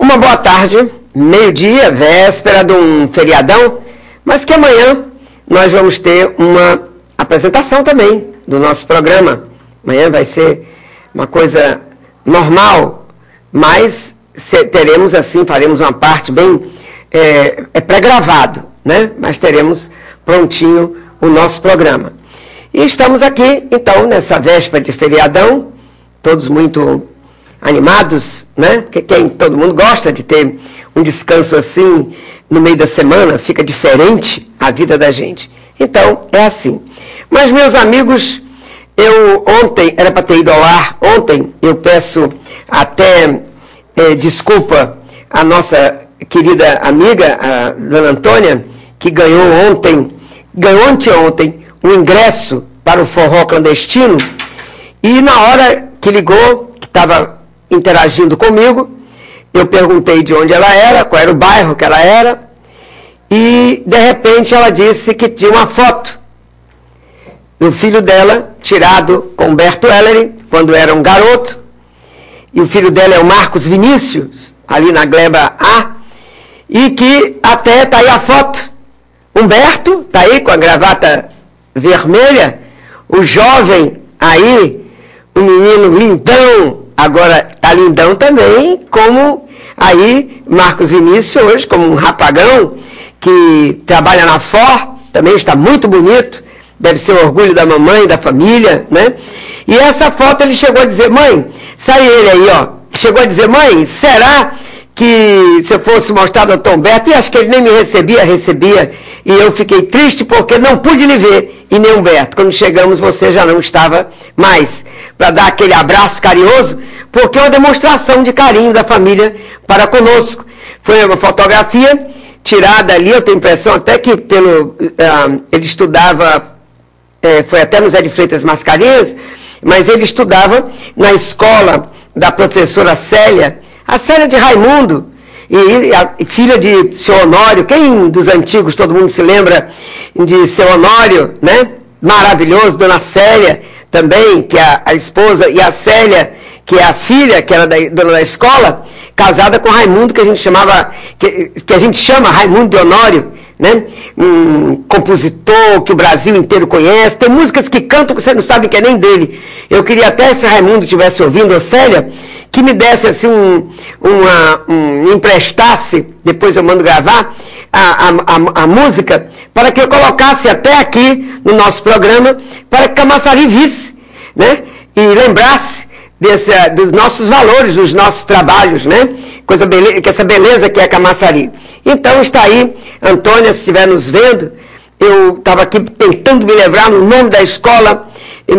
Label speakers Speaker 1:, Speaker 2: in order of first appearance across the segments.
Speaker 1: Uma boa tarde, meio-dia, véspera de um feriadão, mas que amanhã nós vamos ter uma apresentação também do nosso programa. Amanhã vai ser uma coisa normal, mas teremos assim, faremos uma parte bem, pré-gravado, né? Mas teremos prontinho o nosso programa. E estamos aqui, então, nessa véspera de feriadão, todos muito animados, né? Porque todo mundo gosta de ter um descanso assim no meio da semana, fica diferente a vida da gente. Então, é assim. Mas, meus amigos, ontem, era para ter ido ao ar, ontem, eu peço até desculpa à nossa querida amiga, a dona Antônia, que ganhou anteontem, o ingresso para o forró clandestino, e na hora que ligou, que estava interagindo comigo, eu perguntei de onde ela era, qual era o bairro que ela era, e de repente ela disse que tinha uma foto do filho dela, tirado com Humberto Ellery, quando era um garoto, e o filho dela é o Marcos Vinícius, ali na Gleba A, e que até está aí a foto. Humberto está aí com a gravata vermelha, o jovem aí, o menino lindão, agora está lindão também, como aí Marcos Vinícius hoje, como um rapagão, que trabalha na FOR, também está muito bonito, deve ser o orgulho da mamãe, da família, né? E essa foto ele chegou a dizer, mãe, sai ele aí, ó, chegou a dizer, mãe, será que se eu fosse mostrar ao Dr. Humberto, e acho que ele nem me recebia, e eu fiquei triste porque não pude lhe ver, e nem Humberto. Quando chegamos, você já não estava mais, para dar aquele abraço carinhoso, porque é uma demonstração de carinho da família para conosco. Foi uma fotografia tirada ali, eu tenho a impressão até que ele estudava, foi até no Zé de Freitas Mascarenhas, mas ele estudava na escola da professora Célia, a Célia de Raimundo, e filha de seu Honório. Quem dos antigos, todo mundo se lembra de seu Honório, né? Maravilhoso, dona Célia também, que é a esposa, e a Célia, que é a filha, que era dona da escola, casada com Raimundo, que a gente chamava, que a gente chama Raimundo de Honório, né? Um compositor que o Brasil inteiro conhece. Tem músicas que cantam que você não sabe que é nem dele. Eu queria até, se Raimundo estivesse ouvindo, ou Célia, que me desse assim me emprestasse, depois eu mando gravar, a música, para que eu colocasse até aqui no nosso programa, para que Camaçari visse, né? E lembrasse dos nossos valores, dos nossos trabalhos, né? Que essa beleza que é Camaçari. Então está aí, Antônia, se estiver nos vendo, eu estava aqui tentando me lembrar no nome da escola,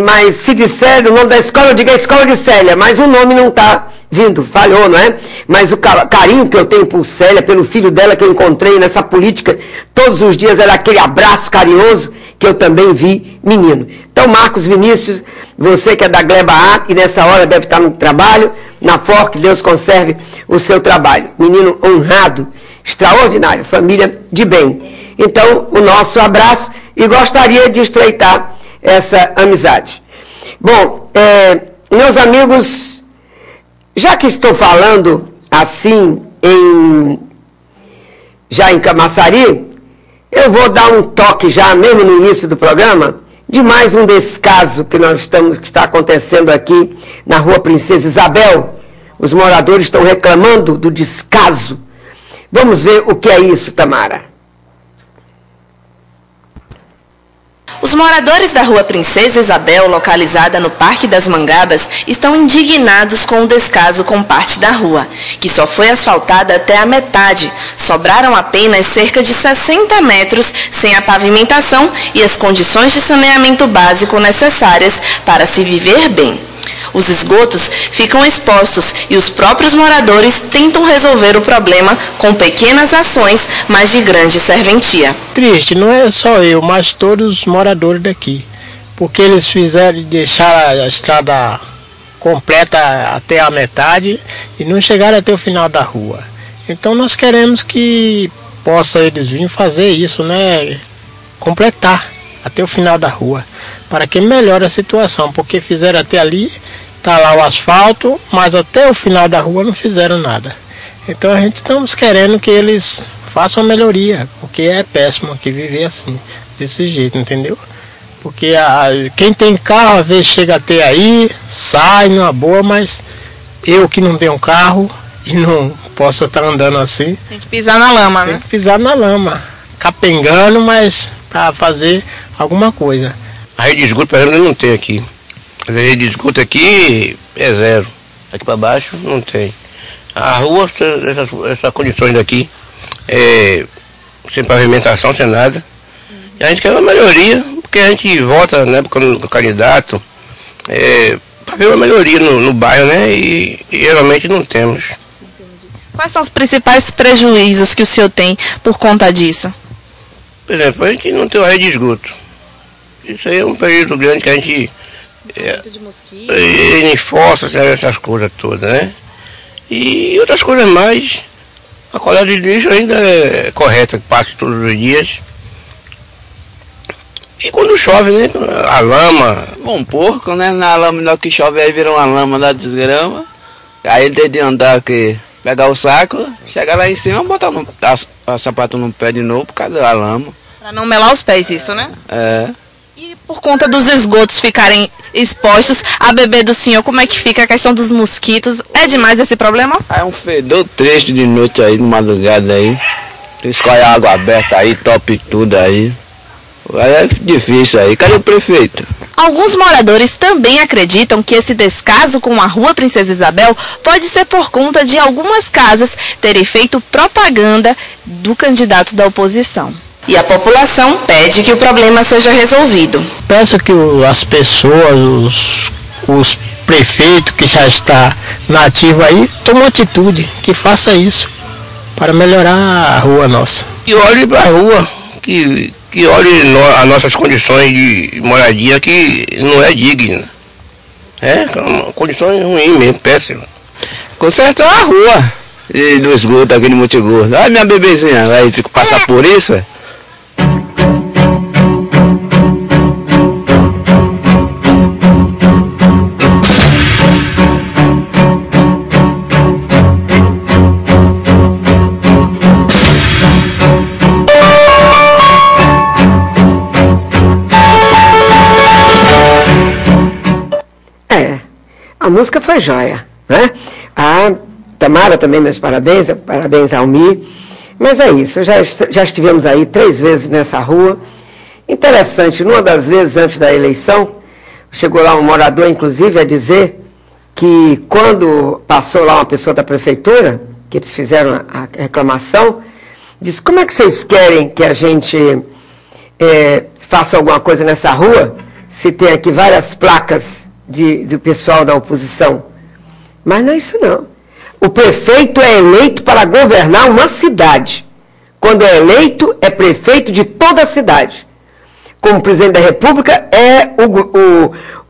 Speaker 1: mas se disser o nome da escola, eu digo a Escola de Célia, mas o nome não está vindo, falhou, não é? Mas o carinho que eu tenho por Célia, pelo filho dela que eu encontrei nessa política, todos os dias era aquele abraço carinhoso que eu também vi, menino. Então, Marcos Vinícius, você que é da Gleba A, e nessa hora deve estar no trabalho, na FOR, que Deus conserve o seu trabalho. Menino honrado, extraordinário, família de bem. Então, o nosso abraço, e gostaria de estreitar essa amizade. Bom, meus amigos, já que estou falando assim já em Camaçari, eu vou dar um toque já, mesmo no início do programa, de mais um descaso que está acontecendo aqui na Rua Princesa Isabel. Os moradores estão reclamando do descaso. Vamos ver o que é isso, Tamara.
Speaker 2: Os moradores da Rua Princesa Isabel, localizada no Parque das Mangabas, estão indignados com o descaso com parte da rua, que só foi asfaltada até a metade. Sobraram apenas cerca de 60 metros sem a pavimentação e as condições de saneamento básico necessárias para se viver bem. Os esgotos ficam expostos e os próprios moradores tentam resolver o problema com pequenas ações, mas de grande serventia.
Speaker 3: Triste, não é só eu, mas todos os moradores daqui, porque eles deixaram a estrada completa até a metade e não chegaram até o final da rua. Então nós queremos que possa eles virem fazer isso, né? Completar até o final da rua, para que melhore a situação, porque fizeram até ali, está lá o asfalto, mas até o final da rua não fizeram nada. Então a gente estamos querendo que eles façam a melhoria, porque é péssimo aqui viver assim, desse jeito, entendeu? Porque quem tem carro às vezes chega a ter aí, sai numa boa, mas eu que não tenho carro e não posso estar andando assim.
Speaker 2: Tem que pisar na lama, né?
Speaker 3: Tem que pisar na lama, capengando, mas para fazer alguma coisa.
Speaker 4: A rede de esgoto, por exemplo, não tem aqui. A rede de esgoto aqui é zero. Aqui para baixo não tem. A rua, essas condições daqui, sem pavimentação, sem nada. E a gente quer uma melhoria, porque a gente vota, né, quando o candidato, para ver uma melhoria no bairro, né, e geralmente não temos.
Speaker 2: Quais são os principais prejuízos que o senhor tem por conta disso?
Speaker 4: Por exemplo, a gente não tem uma rede de esgoto. Isso aí é um prejuízo grande que a gente...
Speaker 2: de mosquito.
Speaker 4: Enforça essas coisas todas, né? E outras coisas mais. A coleta de lixo ainda é correta, que passa todos os dias. E quando chove, né? A lama.
Speaker 5: Bom, porco, né? Na lama, na hora que chove, aí vira uma lama da desgrama. Aí ele tem de andar aqui, pegar o saco, chegar lá em cima, botar a sapato no pé de novo por causa da lama.
Speaker 2: Pra não melar os pés, isso, né?
Speaker 5: É.
Speaker 2: E por conta dos esgotos ficarem expostos a bebê do senhor, como é que fica a questão dos mosquitos? É demais esse problema?
Speaker 5: Aí é um fedor triste de noite aí, de madrugada aí. Tem que escolher a água aberta aí, top tudo aí. Aí é difícil aí. Cadê o prefeito?
Speaker 2: Alguns moradores também acreditam que esse descaso com a Rua Princesa Isabel pode ser por conta de algumas casas terem feito propaganda do candidato da oposição. E a população pede que o problema seja resolvido.
Speaker 3: Peço que as pessoas, os prefeitos que já está na ativa aí, tomem atitude, que faça isso, para melhorar a rua nossa.
Speaker 4: Que olhe para a rua, que olhe as nossas condições de moradia, que não é digna. Condições ruins mesmo, péssimas.
Speaker 5: Consertar a rua do esgoto aqui de Monte Gordo. Ai, minha bebezinha, aí fica passar por isso.
Speaker 1: A música foi joia, né? A Tamara também, meus parabéns ao Almir. Mas é isso, já estivemos aí 3 vezes nessa rua. Interessante, numa das vezes antes da eleição, chegou lá um morador, inclusive, a dizer que quando passou lá uma pessoa da prefeitura, que eles fizeram a reclamação, disse: como é que vocês querem que a gente faça alguma coisa nessa rua, se tem aqui várias placas do pessoal da oposição? Mas não é isso não. O prefeito é eleito para governar uma cidade. Quando é eleito, é prefeito de toda a cidade. Como presidente da República, é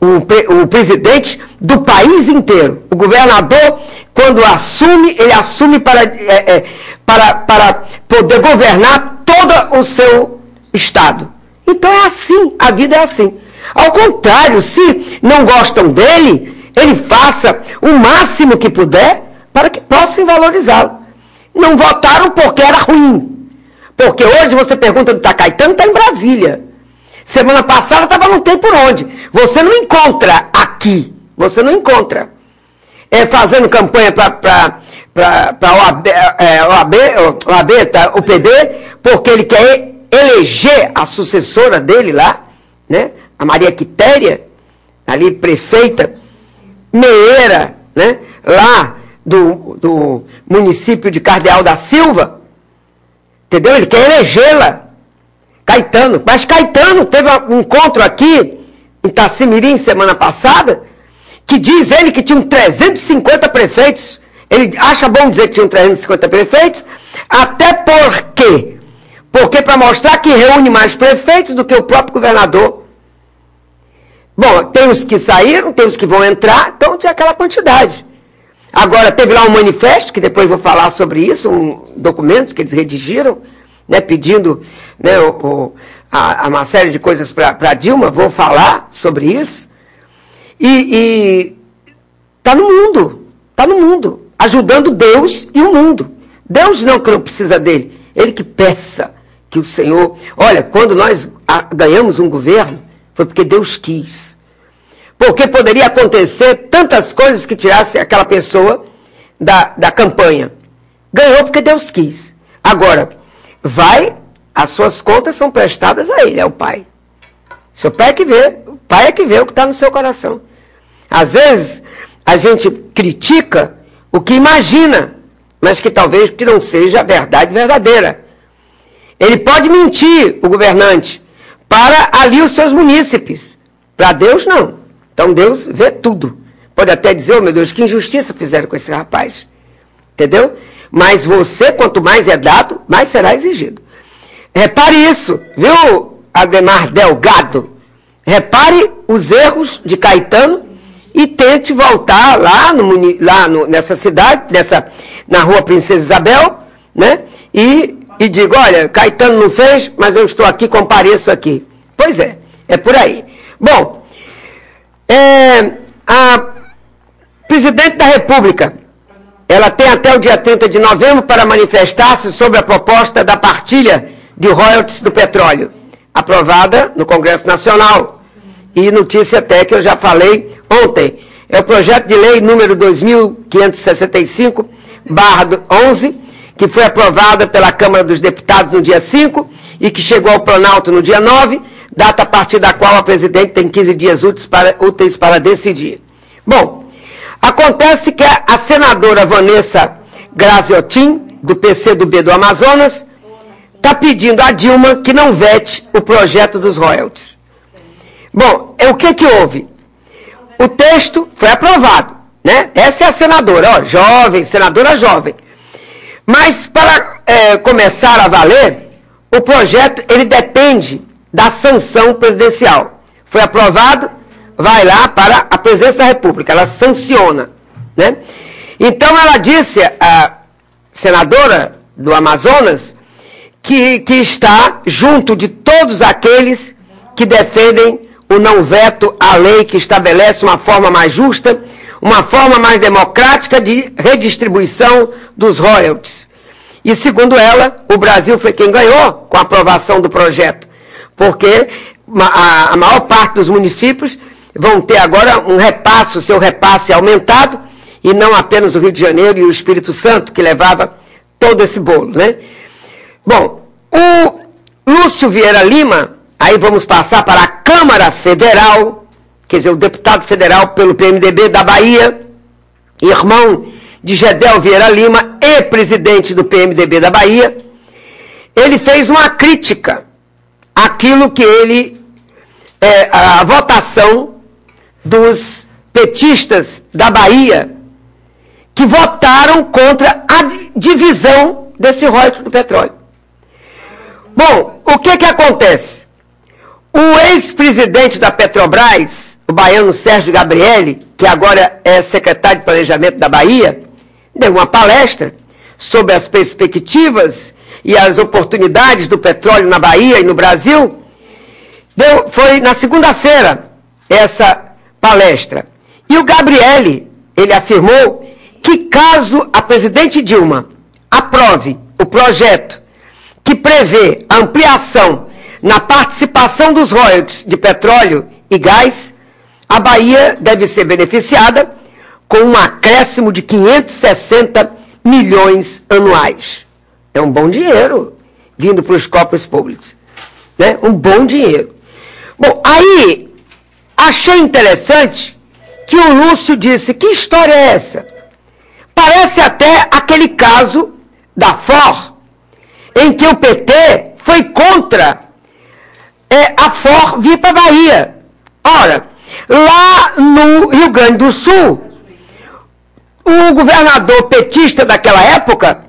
Speaker 1: o presidente do país inteiro. O governador, quando assume, ele assume para poder governar todo o seu estado. Então é assim, a vida é assim. Ao contrário, se não gostam dele, ele faça o máximo que puder para que possam valorizá-lo. Não votaram porque era ruim. Porque hoje você pergunta do Caetano, está em Brasília. Semana passada estava não tem por onde. Você não encontra aqui. Você não encontra. Fazendo campanha para o PD, porque ele quer eleger a sucessora dele lá, né? A Maria Quitéria, ali prefeita, meeira, né? Lá do município de Cardeal da Silva, entendeu? Ele quer elegê-la, Caetano. Mas Caetano teve um encontro aqui em Itacimirim semana passada, que diz ele que tinham 350 prefeitos. Ele acha bom dizer que tinham 350 prefeitos, até porque para mostrar que reúne mais prefeitos do que o próprio governador. Bom, tem os que saíram, tem os que vão entrar, então tinha aquela quantidade. Agora, teve lá um manifesto, que depois vou falar sobre isso, um documento que eles redigiram, né, pedindo, né, uma série de coisas para Dilma, vou falar sobre isso. E tá no mundo, ajudando Deus e o mundo. Deus não que não precisa dele, ele que peça que o Senhor... Olha, quando nós ganhamos um governo, foi porque Deus quis. Porque poderia acontecer tantas coisas que tirasse aquela pessoa da campanha. Ganhou porque Deus quis. Agora, as suas contas são prestadas a ele, é o pai. Seu pai é que vê, o pai é que vê o que está no seu coração. Às vezes, a gente critica o que imagina, mas que talvez que não seja a verdade verdadeira. Ele pode mentir, o governante, para ali os seus munícipes. Para Deus, não. Então Deus vê tudo. Pode até dizer, oh meu Deus, que injustiça fizeram com esse rapaz. Entendeu? Mas você, quanto mais é dado, mais será exigido. Repare isso, viu, Ademar Delgado? Repare os erros de Caetano e tente voltar nessa cidade, na rua Princesa Isabel, né? E diga, olha, Caetano não fez, mas eu estou aqui, compareço aqui. Pois é por aí. Bom, a presidente da República, ela tem até o dia 30 de novembro para manifestar-se sobre a proposta da partilha de royalties do petróleo, aprovada no Congresso Nacional. E notícia até que eu já falei ontem, é o projeto de lei número 2565/11, que foi aprovada pela Câmara dos Deputados no dia 5 e que chegou ao Planalto no dia 9, data a partir da qual a presidente tem 15 dias úteis para decidir. Bom, acontece que a senadora Vanessa Graziotin, do PCdoB do Amazonas, está pedindo a Dilma que não vete o projeto dos royalties. Bom, o que houve? O texto foi aprovado, né? Essa é a senadora, jovem, senadora jovem. Mas para começar a valer, o projeto ele depende da sanção presidencial. Foi aprovado, vai lá para a presidência da República, ela sanciona, né? Então ela disse, a senadora do Amazonas, que está junto de todos aqueles que defendem o não veto à lei que estabelece uma forma mais justa, uma forma mais democrática de redistribuição dos royalties. E segundo ela, o Brasil foi quem ganhou com a aprovação do projeto, porque a maior parte dos municípios vão ter agora o seu repasse aumentado, e não apenas o Rio de Janeiro e o Espírito Santo, que levava todo esse bolo, né? Bom, o Lúcio Vieira Lima, aí vamos passar para a Câmara Federal, quer dizer, o deputado federal pelo PMDB da Bahia, irmão de Gedel Vieira Lima e presidente do PMDB da Bahia, ele fez uma crítica àquilo que a votação dos petistas da Bahia, que votaram contra a divisão desse royalties do petróleo. Bom, o que acontece? O ex-presidente da Petrobras, o baiano Sérgio Gabrielli, que agora é secretário de Planejamento da Bahia, deu uma palestra sobre as perspectivas e as oportunidades do petróleo na Bahia e no Brasil. Foi na segunda-feira essa palestra. E o Gabrielli, ele afirmou que caso a presidente Dilma aprove o projeto que prevê a ampliação na participação dos royalties de petróleo e gás, a Bahia deve ser beneficiada com um acréscimo de 560 milhões anuais. É um bom dinheiro vindo para os cofres públicos, né? Um bom dinheiro. Bom, aí achei interessante que o Lúcio disse, que história é essa? Parece até aquele caso da FOR, em que o PT foi contra a FOR vir para a Bahia. Ora, lá no Rio Grande do Sul, o governador petista daquela época,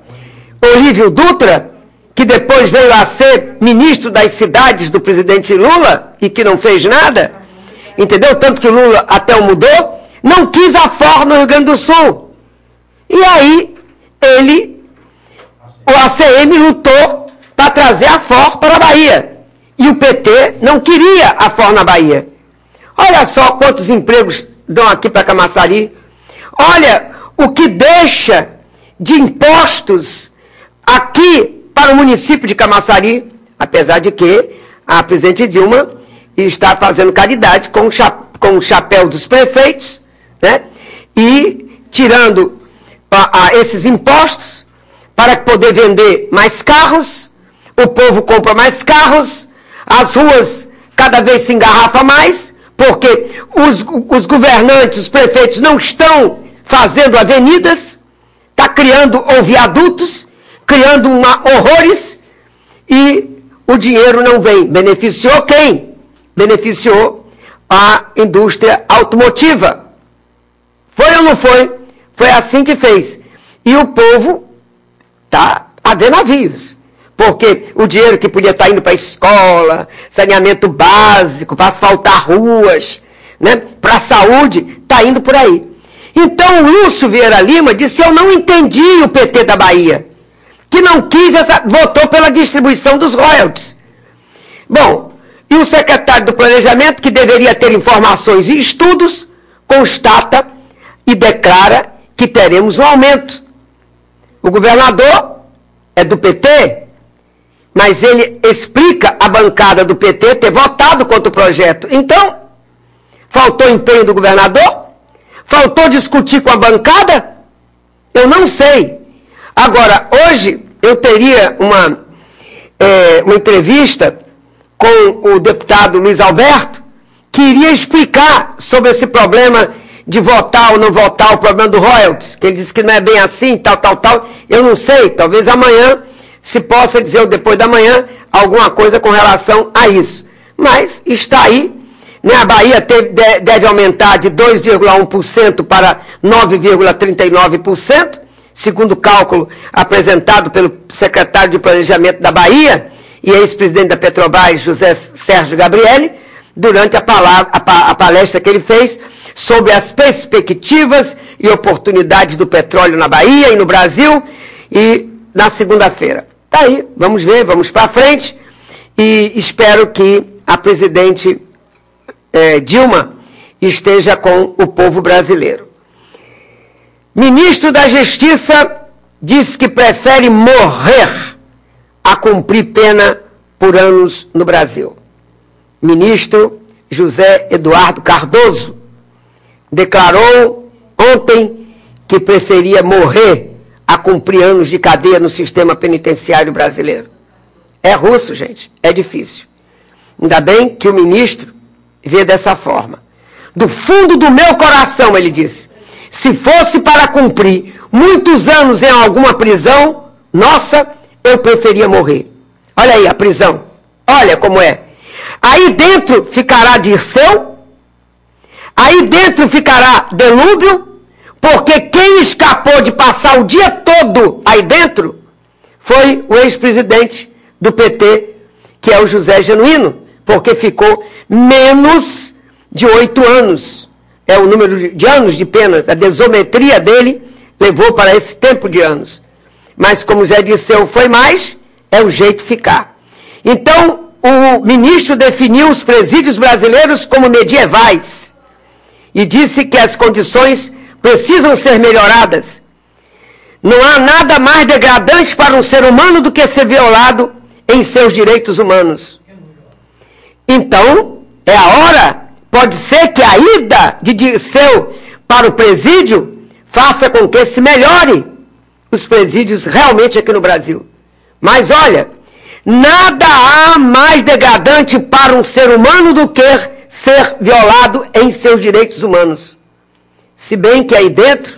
Speaker 1: Olívio Dutra, que depois veio a ser ministro das cidades do presidente Lula e que não fez nada, entendeu? Tanto que Lula até o mudou, não quis a FOR no Rio Grande do Sul. E aí, o ACM lutou para trazer a FOR para a Bahia. E o PT não queria a FOR na Bahia. Olha só quantos empregos dão aqui para Camaçari. Olha, o que deixa de impostos aqui para o município de Camaçari, apesar de que a presidente Dilma está fazendo caridade com o chapéu dos prefeitos, né? E tirando esses impostos para poder vender mais carros, o povo compra mais carros, as ruas cada vez se engarrafam mais, porque os governantes, os prefeitos não estão fazendo avenidas, está criando ou viadutos, criando horrores, e o dinheiro não vem. Beneficiou quem? Beneficiou a indústria automotiva. Foi ou não foi? Foi assim que fez. E o povo está a ver navios. Porque o dinheiro que podia estar indo para a escola, saneamento básico, para asfaltar ruas, né, para a saúde, está indo por aí. Então o Lúcio Vieira Lima disse: eu não entendi o PT da Bahia, que não quis votou pela distribuição dos royalties. Bom, e o secretário do Planejamento, que deveria ter informações e estudos, constata e declara que teremos um aumento. O governador é do PT, mas ele explica a bancada do PT ter votado contra o projeto. Então, faltou empenho do governador? Faltou discutir com a bancada? Eu não sei. Agora, hoje eu teria uma entrevista com o deputado Luiz Alberto, que iria explicar sobre esse problema de votar ou não votar, o problema do royalties, que ele disse que não é bem assim, tal. Eu não sei, talvez amanhã se possa dizer, ou depois da manhã, alguma coisa com relação a isso. Mas está aí, né? A Bahia deve aumentar de 2,1% para 9,39%, segundo o cálculo apresentado pelo secretário de Planejamento da Bahia e ex-presidente da Petrobras, José Sérgio Gabrielli, durante a palestra que ele fez sobre as perspectivas e oportunidades do petróleo na Bahia e no Brasil, e na segunda-feira. Tá aí, vamos ver, vamos para frente, e espero que a presidente Dilma esteja com o povo brasileiro. Ministro da Justiça diz que prefere morrer a cumprir pena por anos no Brasil. Ministro José Eduardo Cardoso declarou ontem que preferia morrer a cumprir anos de cadeia no sistema penitenciário brasileiro. É russo, gente, é difícil. Ainda bem que o ministro vê dessa forma. Do fundo do meu coração, ele disse, se fosse para cumprir muitos anos em alguma prisão, nossa, eu preferia morrer. Olha aí a prisão, olha como é. Aí dentro ficará Dirceu, aí dentro ficará Delúbio, porque quem escapou de passar o dia todo aí dentro foi o ex-presidente do PT, que é o José Genuíno, porque ficou menos de 8 anos. É o número de anos de penas, a desometria dele levou para esse tempo de anos. Mas como Zé Dirceu foi mais, é o jeito de ficar. Então, o ministro definiu os presídios brasileiros como medievais e disse que as condições precisam ser melhoradas. Não há nada mais degradante para um ser humano do que ser violado em seus direitos humanos. Então, é a hora, pode ser que a ida de Dirceu para o presídio faça com que se melhore os presídios realmente aqui no Brasil. Mas olha, nada há mais degradante para um ser humano do que ser violado em seus direitos humanos. Se bem que aí dentro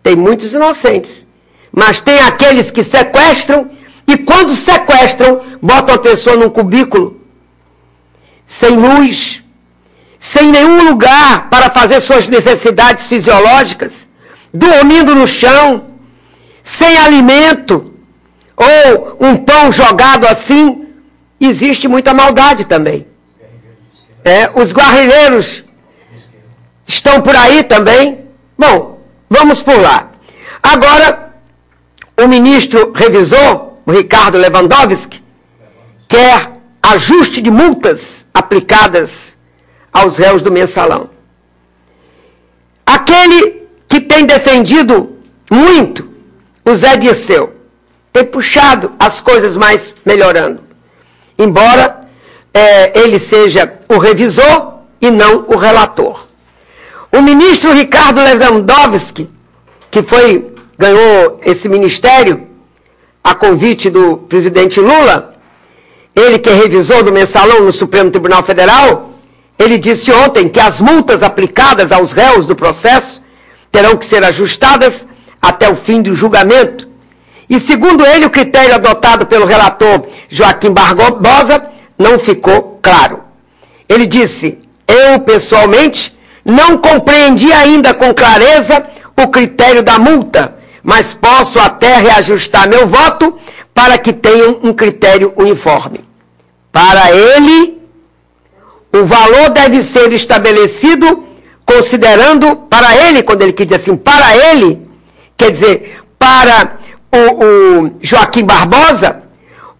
Speaker 1: tem muitos inocentes, mas tem aqueles que sequestram e quando sequestram, botam a pessoa num cubículo, sem luz, sem nenhum lugar para fazer suas necessidades fisiológicas, dormindo no chão, sem alimento, ou um pão jogado assim. Existe muita maldade também. Os guerrilheiros estão por aí também. Bom, vamos por lá. Agora, o ministro revisor, o Ricardo Lewandowski, quer ajuste de multas aplicadas aos réus do mensalão. Aquele que tem defendido muito o Zé Dirceu, tem puxado as coisas mais melhorando, embora ele seja o revisor e não o relator. O ministro Ricardo Lewandowski, que ganhou esse ministério a convite do presidente Lula, ele que é revisor do mensalão no Supremo Tribunal Federal, ele disse ontem que as multas aplicadas aos réus do processo terão que ser ajustadas até o fim do julgamento. E, segundo ele, o critério adotado pelo relator Joaquim Barbosa não ficou claro. Ele disse: eu, pessoalmente, não compreendi ainda com clareza o critério da multa, mas posso até reajustar meu voto para que tenham um critério uniforme. Para ele, o valor deve ser estabelecido considerando, para ele, quando ele quis dizer assim, para ele, quer dizer, para o Joaquim Barbosa,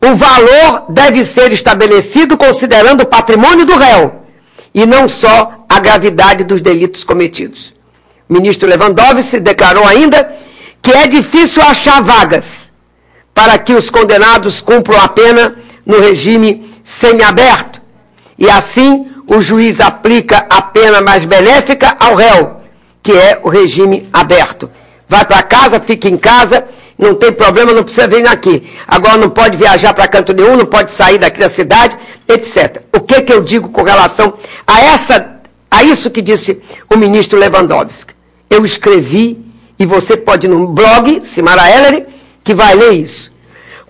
Speaker 1: o valor deve ser estabelecido considerando o patrimônio do réu, e não só a gravidade dos delitos cometidos. O ministro Lewandowski declarou ainda que é difícil achar vagas para que os condenados cumpram a pena no regime semiaberto, e assim o juiz aplica a pena mais benéfica ao réu, que é o regime aberto. Vai para casa, fica em casa, não tem problema, não precisa vir aqui. Agora não pode viajar para canto nenhum, não pode sair daqui da cidade, etc. O que eu digo com relação a isso que disse o ministro Lewandowski? Eu escrevi, e você pode ir no blog, Simara Ellery, que vai ler isso.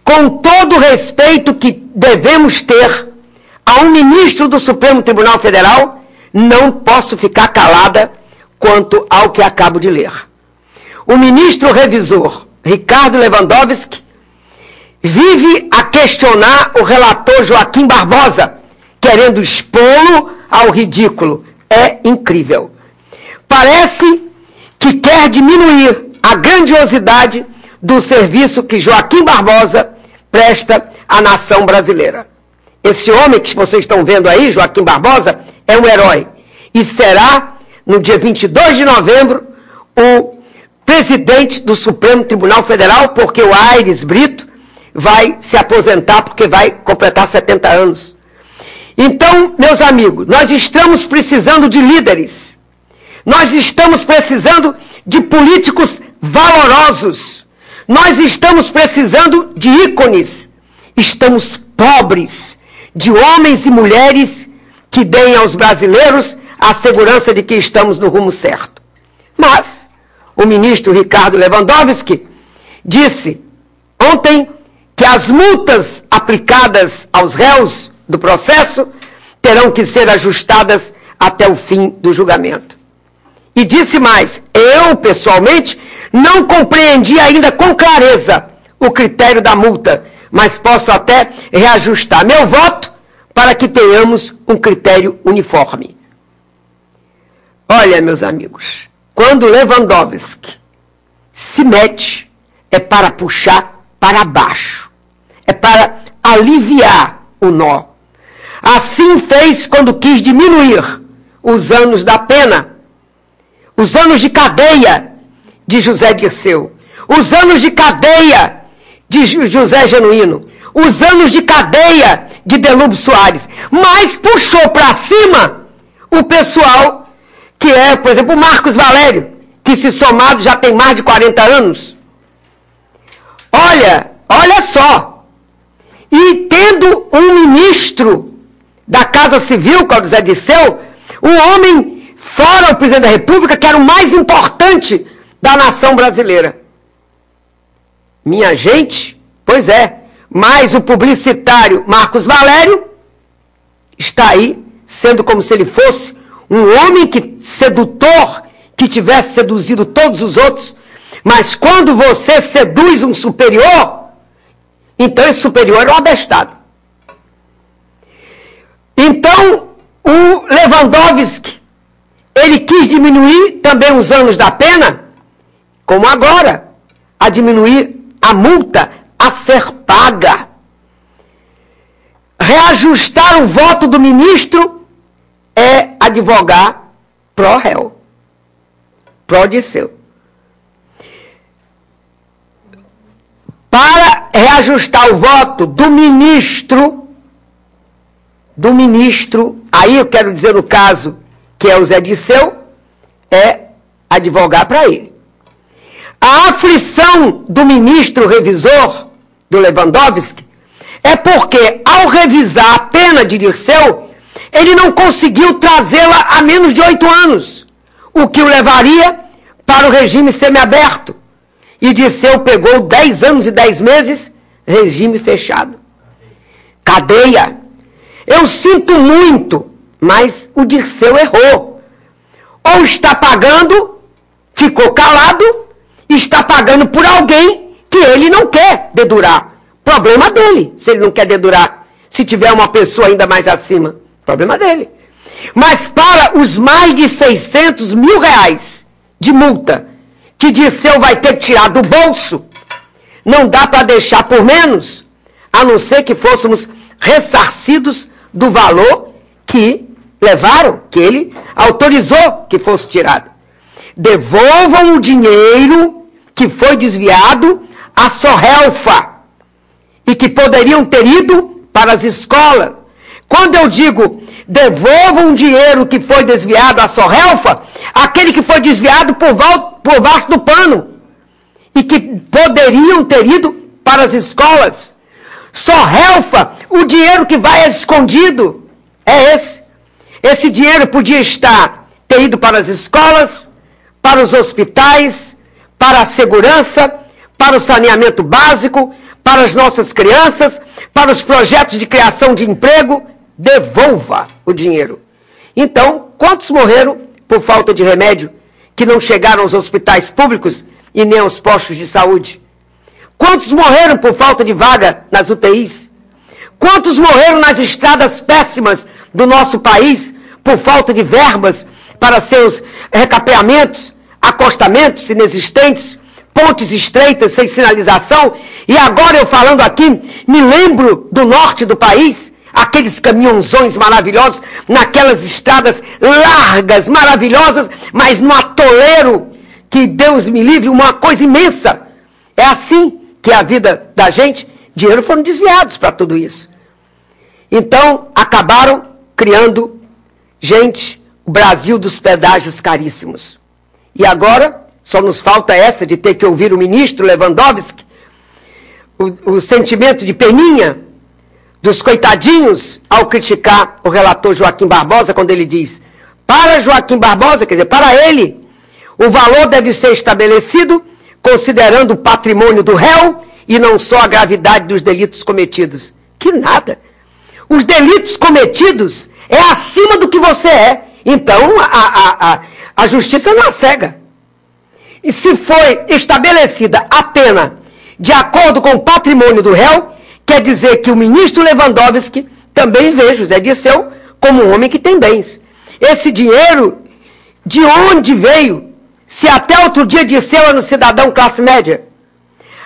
Speaker 1: Com todo o respeito que devemos ter a um ministro do Supremo Tribunal Federal, não posso ficar calada quanto ao que acabo de ler. O ministro revisor Ricardo Lewandowski vive a questionar o relator Joaquim Barbosa, querendo expô-lo ao ridículo. É incrível. Parece que quer diminuir a grandiosidade do serviço que Joaquim Barbosa presta à nação brasileira. Esse homem que vocês estão vendo aí, Joaquim Barbosa, é um herói. E será, no dia 22 de novembro, o presidente do Supremo Tribunal Federal, porque o Aires Brito vai se aposentar, porque vai completar 70 anos. Então, meus amigos, nós estamos precisando de líderes. Nós estamos precisando de políticos valorosos. Nós estamos precisando de ícones. Estamos pobres de homens e mulheres que deem aos brasileiros a segurança de que estamos no rumo certo. Mas o ministro Ricardo Lewandowski disse ontem que as multas aplicadas aos réus do processo terão que ser ajustadas até o fim do julgamento. E disse mais: eu, pessoalmente, não compreendi ainda com clareza o critério da multa, mas posso até reajustar meu voto para que tenhamos um critério uniforme. Olha, meus amigos, quando Lewandowski se mete, é para puxar para baixo, é para aliviar o nó. Assim fez quando quis diminuir os anos da pena, os anos de cadeia de José Dirceu, os anos de cadeia de José Genuíno, os anos de cadeia de Delúbio Soares, mas puxou para cima o pessoal que é, por exemplo, o Marcos Valério, que se somado já tem mais de 40 anos. Olha só, e tendo um ministro da Casa Civil, que é o Zé Dirceu, um homem fora o presidente da República, que era o mais importante da nação brasileira. Minha gente, pois é, mas o publicitário Marcos Valério está aí, sendo como se ele fosse um homem sedutor, que tivesse seduzido todos os outros, mas quando você seduz um superior, então esse superior é um abestado. Então, o Lewandowski, ele quis diminuir também os anos da pena, como agora, a diminuir a multa a ser paga. Reajustar o voto do ministro é advogar pró-réu, pró-Dirceu. reajustar o voto do ministro, aí eu quero dizer no caso que é o Zé Dirceu, é advogar para ele. A aflição do ministro revisor, do Lewandowski, é porque ao revisar a pena de Dirceu, ele não conseguiu trazê-la a menos de 8 anos, o que o levaria para o regime semiaberto. E Dirceu pegou 10 anos e 10 meses, regime fechado. Cadeia. Eu sinto muito, mas o Dirceu errou. Ou está pagando, ficou calado, está pagando por alguém que ele não quer dedurar. Problema dele, se ele não quer dedurar. Se tiver uma pessoa ainda mais acima, problema dele. Mas para os mais de 600 mil reais de multa que Dirceu vai ter que tirar do bolso, não dá para deixar por menos, a não ser que fôssemos ressarcidos do valor que levaram, que ele autorizou que fosse tirado. Devolvam o dinheiro que foi desviado à Sorrelfa e que poderiam ter ido para as escolas. Quando eu digo devolvam o dinheiro que foi desviado à Sorrelfa, aquele que foi desviado por baixo do pano e que poderiam ter ido para as escolas. Sorrelfa, o dinheiro que vai escondido é esse. Esse dinheiro podia ter ido para as escolas, para os hospitais, para a segurança, para o saneamento básico, para as nossas crianças, para os projetos de criação de emprego. Devolva o dinheiro. Então, quantos morreram por falta de remédio que não chegaram aos hospitais públicos e nem aos postos de saúde? Quantos morreram por falta de vaga nas UTIs? Quantos morreram nas estradas péssimas do nosso país por falta de verbas para seus recapeamentos, acostamentos inexistentes, pontes estreitas sem sinalização? E agora eu falando aqui, me lembro do norte do país, aqueles caminhãozões maravilhosos, naquelas estradas largas, maravilhosas, mas no atoleiro, que Deus me livre, uma coisa imensa. É assim que é a vida da gente. Dinheiro foram desviados para tudo isso. Então, acabaram criando, gente, o Brasil dos pedágios caríssimos. E agora, só nos falta essa de ter que ouvir o ministro Lewandowski, o sentimento de peninha dos coitadinhos ao criticar o relator Joaquim Barbosa, quando ele diz, para Joaquim Barbosa, quer dizer, para ele, o valor deve ser estabelecido considerando o patrimônio do réu e não só a gravidade dos delitos cometidos. Que nada. Os delitos cometidos é acima do que você é. Então, a justiça não é cega. E se foi estabelecida a pena de acordo com o patrimônio do réu, quer dizer que o ministro Lewandowski também vê José Dirceu como um homem que tem bens. Esse dinheiro, de onde veio? Se até outro dia Dirceu era um cidadão classe média.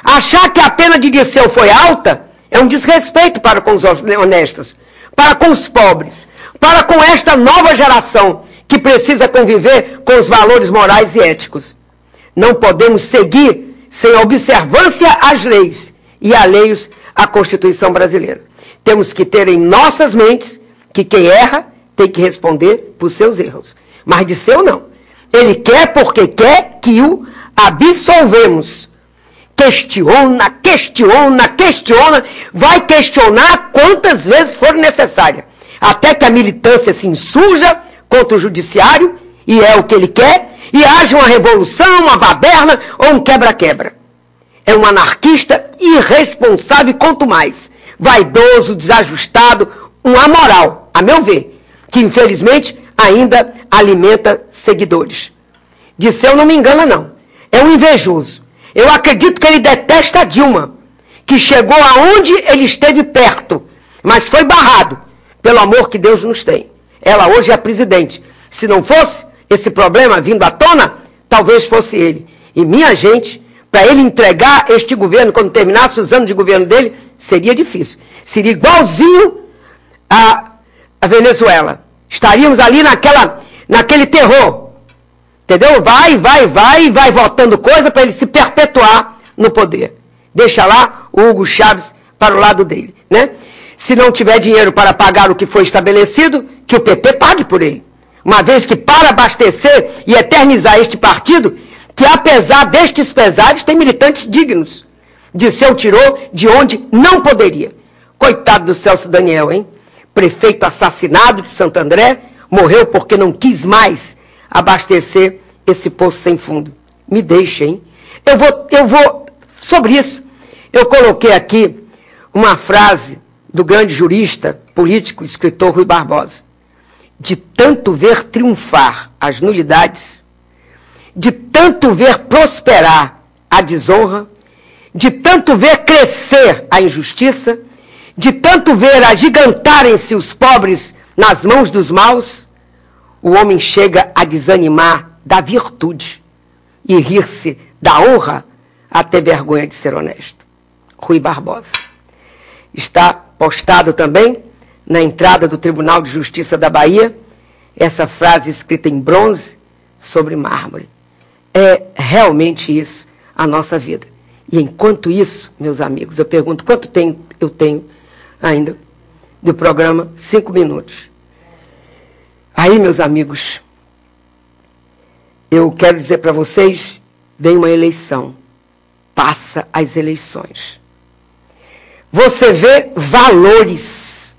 Speaker 1: Achar que a pena de Dirceu foi alta é um desrespeito para com os honestos, para com os pobres, para com esta nova geração que precisa conviver com os valores morais e éticos. Não podemos seguir sem observância às leis e alheios à Constituição brasileira. Temos que ter em nossas mentes que quem erra tem que responder por seus erros. Mas Dirceu não. Ele quer porque quer que o absolvemos. Questiona, vai questionar quantas vezes for necessária, até que a militância se insurja contra o judiciário, e é o que ele quer, e haja uma revolução, uma baderna ou um quebra-quebra. É um anarquista irresponsável e quanto mais, vaidoso, desajustado, um amoral, a meu ver, que infelizmente ainda alimenta seguidores. Dirceu não me engana não, é um invejoso. Eu acredito que ele detesta a Dilma, que chegou aonde ele esteve perto, mas foi barrado, pelo amor que Deus nos tem. Ela hoje é a presidente. Se não fosse esse problema vindo à tona, talvez fosse ele. E minha gente, para ele entregar este governo, quando terminasse os anos de governo dele, seria difícil. Seria igualzinho a Venezuela. Estaríamos ali naquele terror. Entendeu? Vai votando coisa para ele se perpetuar no poder. Deixa lá o Hugo Chávez para o lado dele, né? Se não tiver dinheiro para pagar o que foi estabelecido, que o PT pague por ele. Uma vez que, para abastecer e eternizar este partido, que apesar destes pesares, tem militantes dignos. Disseu tirou de onde não poderia. Coitado do Celso Daniel, hein? Prefeito assassinado de Santo André, morreu porque não quis mais abastecer esse poço sem fundo. Me deixa, hein? Eu vou, sobre isso, eu coloquei aqui uma frase do grande jurista, político, escritor Rui Barbosa. De tanto ver triunfar as nulidades, de tanto ver prosperar a desonra, de tanto ver crescer a injustiça, de tanto ver agigantarem-se os pobres nas mãos dos maus, o homem chega a desanimar da virtude e rir-se da honra a ter vergonha de ser honesto. Rui Barbosa. Está postado também na entrada do Tribunal de Justiça da Bahia, essa frase escrita em bronze sobre mármore. É realmente isso a nossa vida. E enquanto isso, meus amigos, eu pergunto quanto tempo eu tenho ainda do programa? 5 minutos. Aí, meus amigos, eu quero dizer para vocês, vem uma eleição, passa as eleições. Você vê valores,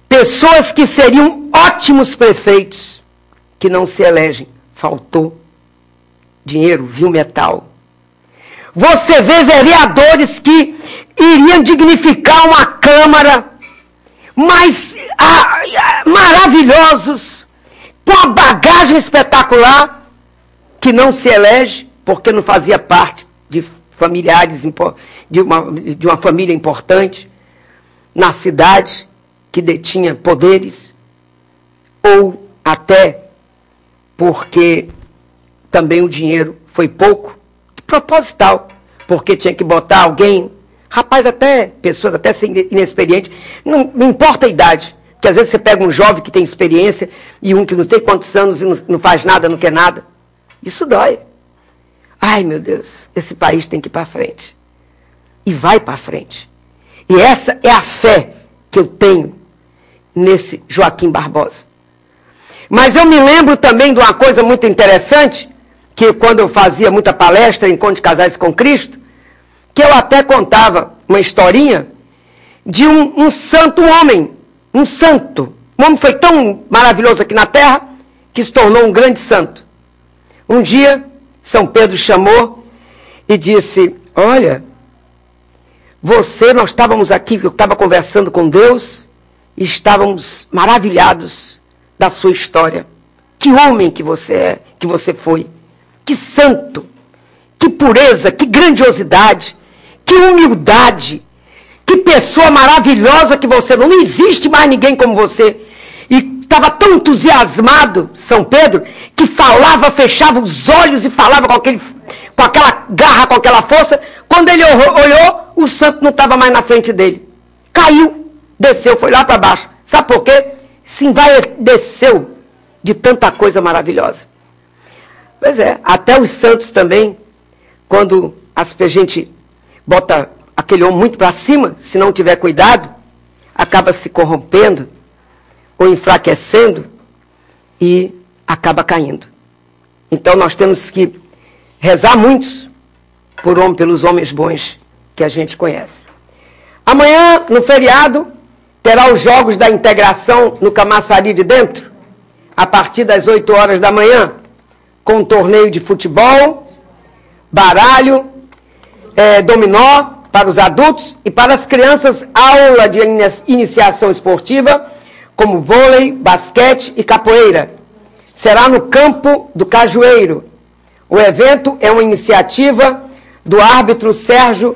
Speaker 1: pessoas que seriam ótimos prefeitos, que não se elegem, faltou dinheiro, vil metal. Você vê vereadores que iriam dignificar uma Câmara, mas maravilhosos, com a bagagem espetacular, que não se elege porque não fazia parte de familiares, de uma família importante, na cidade, que detinha poderes, ou até porque também o dinheiro foi pouco, proposital, porque tinha que botar alguém, rapaz, até pessoas até inexperientes, não importa a idade, porque às vezes você pega um jovem que tem experiência e um que não tem quantos anos e não faz nada, não quer nada. Isso dói. Ai, meu Deus, esse país tem que ir para frente. E vai para frente. E essa é a fé que eu tenho nesse Joaquim Barbosa. Mas eu me lembro também de uma coisa muito interessante, que quando eu fazia muita palestra em Encontro de Casais com Cristo, que eu até contava uma historinha de um santo, um santo. Um homem foi tão maravilhoso aqui na terra que se tornou um grande santo. Um dia, São Pedro chamou e disse, olha, nós estávamos aqui, eu estava conversando com Deus e estávamos maravilhados da sua história. Que homem que você é, que você foi. Que santo, que pureza, que grandiosidade, que humildade, que pessoa maravilhosa que você. Não existe mais ninguém como você. E estava tão entusiasmado, São Pedro, que falava, fechava os olhos e falava com aquela garra, com aquela força. Quando ele olhou, o santo não estava mais na frente dele. Caiu, desceu, foi lá para baixo. Sabe por quê? Se envaideceu de tanta coisa maravilhosa. Pois é, até os santos também, quando a gente bota aquele homem muito para cima, se não tiver cuidado, acaba se corrompendo ou enfraquecendo e acaba caindo. Então nós temos que rezar muito pelos homens bons que a gente conhece. Amanhã, no feriado, terá os Jogos da Integração no Camaçari de Dentro, a partir das 8 horas da manhã, com torneio de futebol, baralho, dominó para os adultos e para as crianças, aula de iniciação esportiva, como vôlei, basquete e capoeira. Será no Campo do Cajueiro. O evento é uma iniciativa do árbitro Sérgio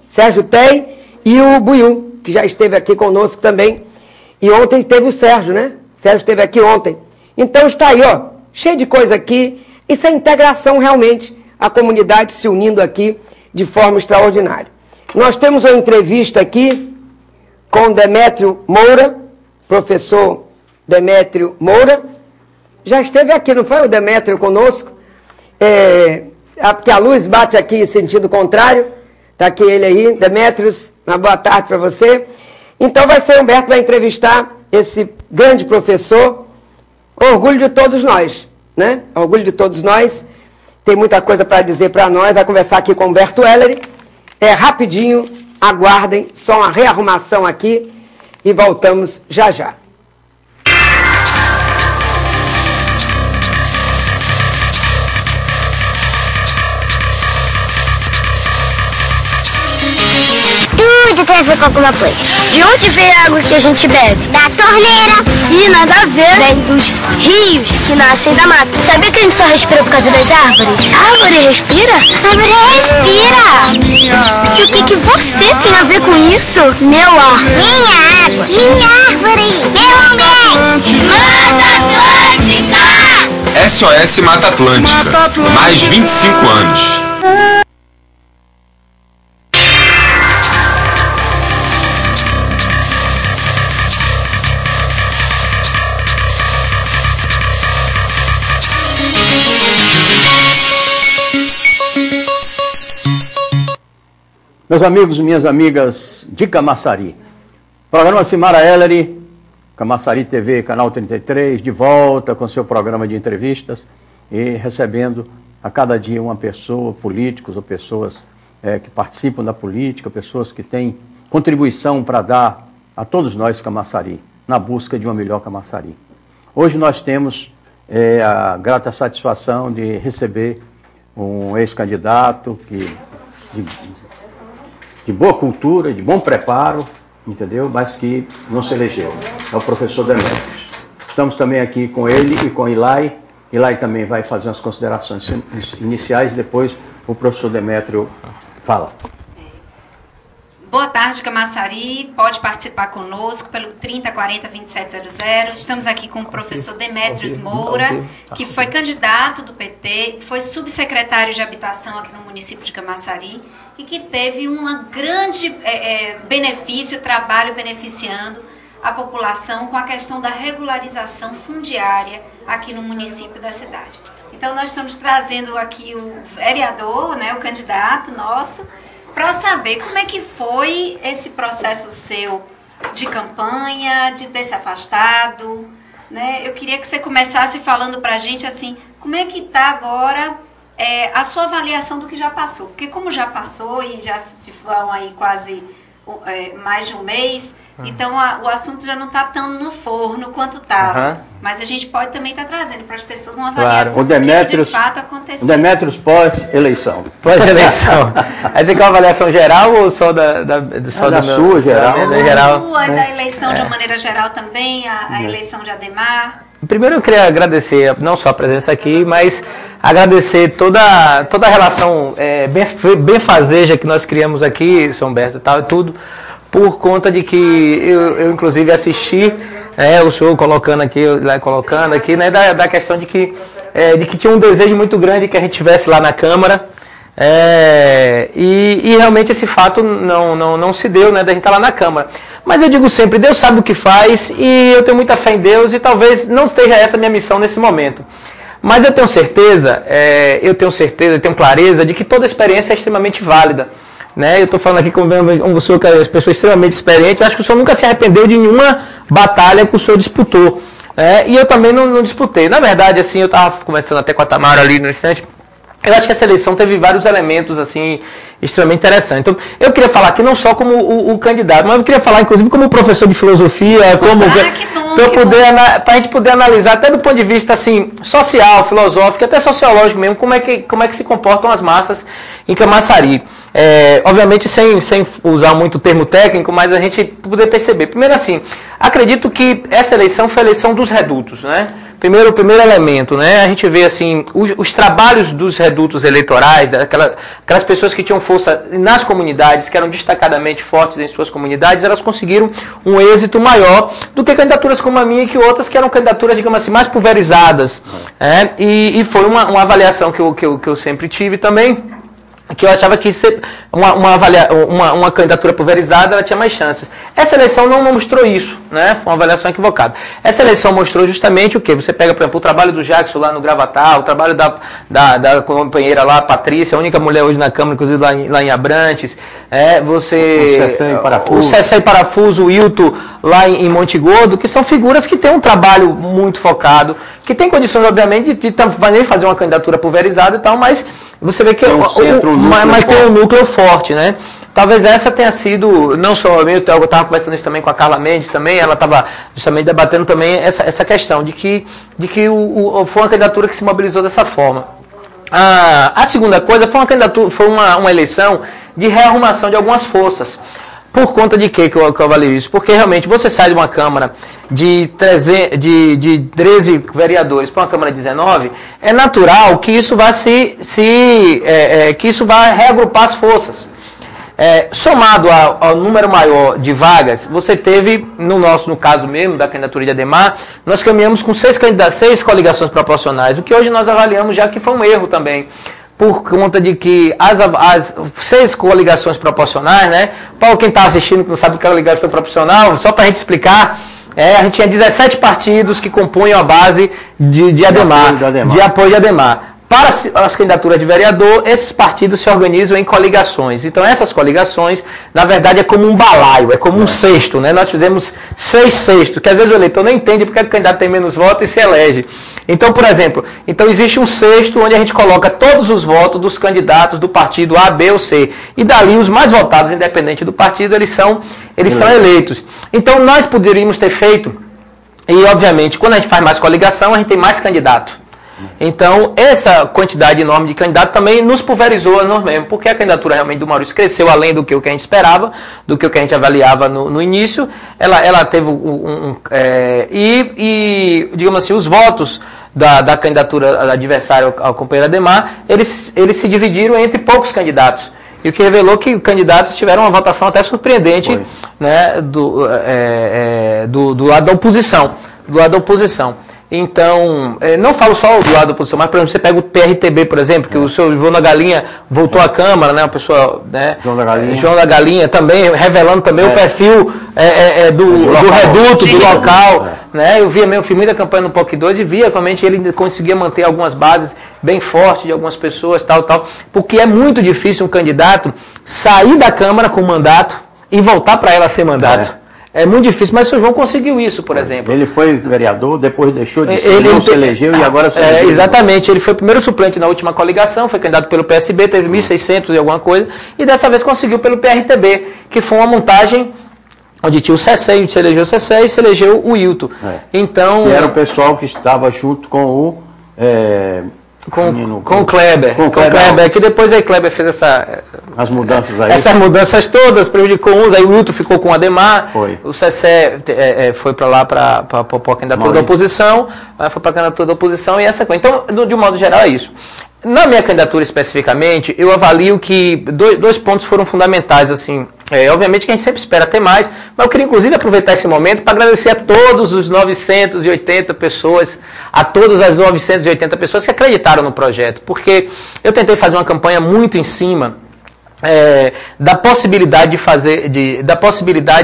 Speaker 1: Sérgio Tei e o Buiú, que já esteve aqui conosco também. E ontem teve o Sérgio, né? Sérgio esteve aqui ontem. Então está aí, ó, cheio de coisa aqui. Isso é integração realmente, a comunidade se unindo aqui de forma extraordinária. Nós temos uma entrevista aqui com Demétrio Moura, professor Demétrio Moura. Já esteve aqui, não foi o Demétrio conosco? porque a luz bate aqui em sentido contrário. Está aqui ele aí, Demétrios, uma boa tarde para você. Então vai ser Humberto vai entrevistar esse grande professor, orgulho de todos nós, né? Orgulho de todos nós. Tem muita coisa para dizer para nós, vai conversar aqui com Humberto Ellery. É rapidinho, aguardem, só uma rearrumação aqui e voltamos já já.
Speaker 6: Tudo tem a ver com alguma coisa. De onde vem a água que a gente bebe? Da torneira. Ih, nada a ver. Vem dos rios que nascem da mata. Sabia que a gente só respira por causa das árvores? A árvore respira? A árvore respira. E o que você tem a ver com isso? Meu ar. Minha água. Minha árvore. Meu ambiente. Mata Atlântica.
Speaker 7: SOS Mata Atlântica. Mais 25 anos.
Speaker 8: Meus amigos e minhas amigas de Camaçari, programa Cimara Ellery, Camaçari TV, Canal 33, de volta com seu programa de entrevistas e recebendo a cada dia uma pessoa, políticos ou pessoas que participam da política, pessoas que têm contribuição para dar a todos nós Camaçari, na busca de uma melhor Camaçari. Hoje nós temos a grata satisfação de receber um ex-candidato de boa cultura, de bom preparo, entendeu? Mas que não se elegeu. É o professor Demétrios. Estamos também aqui com ele e com Ilai. Ilai também vai fazer umas considerações iniciais e depois o professor Demétrio fala.
Speaker 9: Boa tarde, Camaçari. Pode participar conosco pelo 3040-2700. Estamos aqui com o professor Demétrios Moura, que foi candidato do PT, foi subsecretário de habitação aqui no município de Camaçari e que teve um grande benefício, trabalho beneficiando a população com a questão da regularização fundiária aqui no município da cidade. Então, nós estamos trazendo aqui o vereador, né, o candidato nosso, para saber como é que foi esse processo seu de campanha, de ter se afastado, né? Eu queria que você começasse falando para a gente, assim, como é que está agora a sua avaliação do que já passou. Porque como já passou e já se foram aí quase mais de um mês, então o assunto já não está tão no forno quanto estava. Mas a gente pode também estar trazendo para as pessoas uma avaliação do que de fato aconteceu.
Speaker 8: O Demétrios pós-eleição.
Speaker 10: Pós-eleição. Mas você quer uma avaliação geral ou só da
Speaker 8: sua, geral?
Speaker 9: Da sua, da eleição de uma maneira geral também, a eleição de Ademar.
Speaker 10: Primeiro eu queria agradecer não só a presença aqui, mas agradecer toda a relação benfazeja que nós criamos aqui, São Humberto e tal, tudo, por conta de que eu inclusive assisti o senhor colocando aqui, né, da questão de que tinha um desejo muito grande que a gente estivesse lá na Câmara, e realmente esse fato não se deu, né, da gente estar lá na Câmara. Mas eu digo sempre, Deus sabe o que faz e eu tenho muita fé em Deus e talvez não esteja essa a minha missão nesse momento. Mas eu tenho certeza, eu tenho clareza de que toda experiência é extremamente válida. Né? Eu estou falando aqui com uma pessoa extremamente experiente, eu acho que o senhor nunca se arrependeu de nenhuma batalha que o senhor disputou. E eu também não disputei. Na verdade, assim, eu estava conversando até com a Tamara ali no instante. Eu acho que essa eleição teve vários elementos assim extremamente interessantes. Então, eu queria falar aqui não só como o candidato, mas eu queria falar inclusive como professor de filosofia, como para a gente poder analisar até do ponto de vista assim social, filosófico, até sociológico mesmo, como é que se comportam as massas em Camaçari. Obviamente sem usar muito termo técnico, mas a gente poder perceber. Primeiro assim, acredito que essa eleição foi a eleição dos redutos, né? Primeiro elemento, né? A gente vê assim os trabalhos dos redutos eleitorais, aquelas pessoas que tinham força nas comunidades, que eram destacadamente fortes em suas comunidades, elas conseguiram um êxito maior do que candidaturas como a minha e que outras que eram candidaturas, digamos assim, mais pulverizadas. E foi uma avaliação que eu sempre tive também. que eu achava que uma candidatura pulverizada ela tinha mais chances. Essa eleição não mostrou isso, né? Foi uma avaliação equivocada. Essa eleição mostrou justamente o quê? Você pega, por exemplo, o trabalho do Jackson lá no Gravatar, o trabalho da companheira lá, Patrícia, a única mulher hoje na Câmara, inclusive lá em Abrantes, o Cessé e Parafuso, o Wilton lá em Monte Gordo, que são figuras que têm um trabalho muito focado, que tem condições, obviamente, de também fazer uma candidatura pulverizada e tal, mas você vê que tem um núcleo forte, né? Talvez essa tenha sido, não só eu estava conversando isso também com a Carla Mendes também, ela estava justamente debatendo também essa questão de que foi uma candidatura que se mobilizou dessa forma. A segunda coisa foi uma eleição de rearrumação de algumas forças. Por conta de que eu avalio isso? Porque realmente você sai de uma Câmara de 13 vereadores para uma Câmara de 19, é natural que isso vá que isso vá reagrupar as forças. Somado ao número maior de vagas, você teve, no caso mesmo da candidatura de Ademar, nós caminhamos com 6 coligações proporcionais, o que hoje nós avaliamos já que foi um erro também. Por conta de que as 6 coligações proporcionais, né? Para quem está assistindo que não sabe o que é coligação proporcional, só para a gente explicar, a gente tinha 17 partidos que compunham a base de Ademar, de apoio de Ademar. Para as candidaturas de vereador, esses partidos se organizam em coligações. Então, essas coligações, na verdade, é como um balaio, é como um cesto, né? Nós fizemos 6 cestos, que às vezes o eleitor não entende porque o candidato tem menos votos e se elege. Então, por exemplo, existe um cesto onde a gente coloca todos os votos dos candidatos do partido A, B ou C. E dali, os mais votados, independente do partido, eles são eleitos. Então, nós poderíamos ter feito, e obviamente, quando a gente faz mais coligação, a gente tem mais candidato. Então, essa quantidade enorme de candidatos também nos pulverizou nós mesmos, porque a candidatura realmente do Maurício cresceu além do que a gente esperava, do que a gente avaliava no início. Ela teve digamos assim, os votos da candidatura adversária ao companheiro Ademar, eles se dividiram entre poucos candidatos. E o que revelou que candidatos tiveram uma votação até surpreendente, né, do lado da oposição. Então, não falo só do lado da oposição, mas, por exemplo, você pega o PRTB, por exemplo, que o senhor João da Galinha voltou à Câmara, né, uma pessoa, né, João da Galinha também, revelando também o perfil do reduto, do local, né, eu fiz muita campanha no POC 2 e via realmente ele conseguia manter algumas bases bem fortes de algumas pessoas, tal, porque é muito difícil um candidato sair da Câmara com mandato e voltar para ela sem mandato. É muito difícil, mas o senhor João conseguiu isso, por exemplo. Ele foi vereador, depois deixou de ser, não se elegeu e agora se elegeu. Exatamente, ele foi o primeiro suplente na última coligação, foi candidato pelo PSB, teve 1.600 e alguma coisa, e dessa vez conseguiu pelo PRTB, que foi uma montagem onde tinha o Cessé, se elegeu o Cessé e se elegeu o Wilton. Então, e era o pessoal que estava junto com o... Com o Kleber, que depois aí Kleber fez as mudanças aí. Essas mudanças todas, prejudicou uns, aí o Wilton ficou com o Ademar, o Cessé foi para lá para a candidatura da oposição, foi para a candidatura da oposição e essa coisa. Então, de um modo geral, é isso. Na minha candidatura especificamente, eu avalio que dois pontos foram fundamentais, assim. Obviamente que a gente sempre espera ter mais, mas eu queria inclusive aproveitar esse momento para agradecer a todos os 980 pessoas, a todas as 980 pessoas que acreditaram no projeto, porque eu tentei fazer uma campanha muito em cima da possibilidade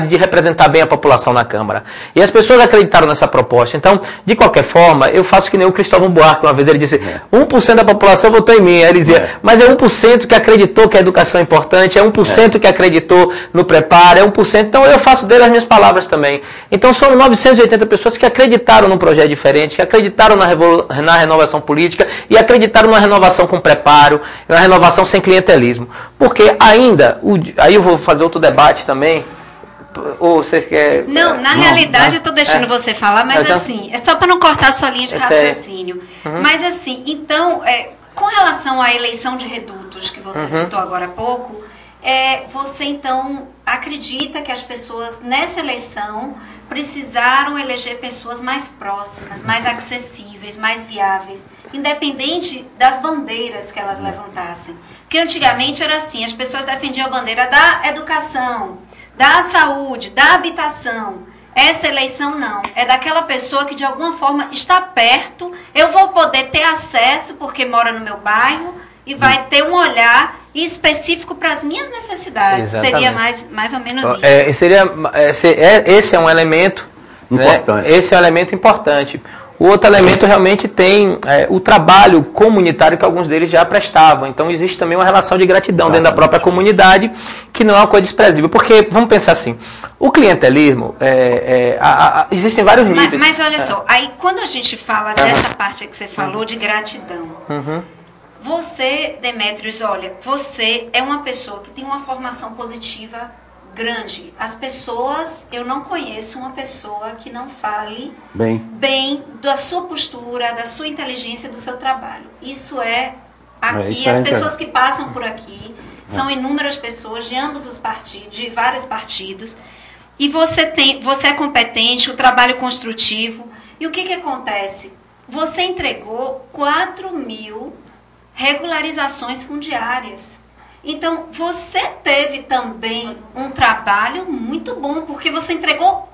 Speaker 10: de representar bem a população na Câmara. E as pessoas acreditaram nessa proposta. Então, de qualquer forma, eu faço que nem o Cristóvão Buarque uma vez, ele disse, 1% da população votou em mim. Aí ele dizia, mas é 1% que acreditou que a educação é importante, é 1% que acreditou no preparo, é 1%. Então, eu faço dele as minhas palavras também. Então, foram 980 pessoas que acreditaram num projeto diferente, que acreditaram na renovação política e acreditaram na renovação com preparo, na renovação sem clientelismo. Porque ainda, aí eu vou fazer outro debate também, ou você quer... Não, na realidade eu estou deixando você falar, mas então, assim, é só para não cortar a sua linha de raciocínio. Mas assim, então, com relação à eleição de redutos que você citou agora há pouco, você então acredita que as pessoas nessa eleição precisaram eleger pessoas mais próximas, mais acessíveis, mais viáveis, independente das bandeiras que elas levantassem. Porque antigamente era assim, as pessoas defendiam a bandeira da educação, da saúde, da habitação. Essa eleição não, é daquela pessoa que de alguma forma está perto, eu vou poder ter acesso porque mora no meu bairro e vai ter um olhar
Speaker 9: específico para as minhas necessidades.
Speaker 10: Exatamente.
Speaker 9: Seria mais ou menos isso.
Speaker 10: Esse é um elemento importante. Né? Esse é um elemento importante. O outro elemento realmente tem o trabalho comunitário que alguns deles já prestavam. Então existe também uma relação de gratidão dentro da própria comunidade, que não é uma coisa desprezível. Porque, vamos pensar assim, o clientelismo, existem vários níveis.
Speaker 9: Mas olha só, aí quando a gente fala dessa parte que você falou de gratidão, você, Demetrios, olha, você é uma pessoa que tem uma formação positiva grande. As pessoas, eu não conheço uma pessoa que não fale bem da sua postura, da sua inteligência, do seu trabalho. Isso é aqui, as pessoas que passam por aqui, são inúmeras pessoas de ambos os partidos, de vários partidos, e você é competente, o trabalho construtivo, e o que acontece? Você entregou 4.000 regularizações fundiárias. Então, você teve também um trabalho muito bom, porque você entregou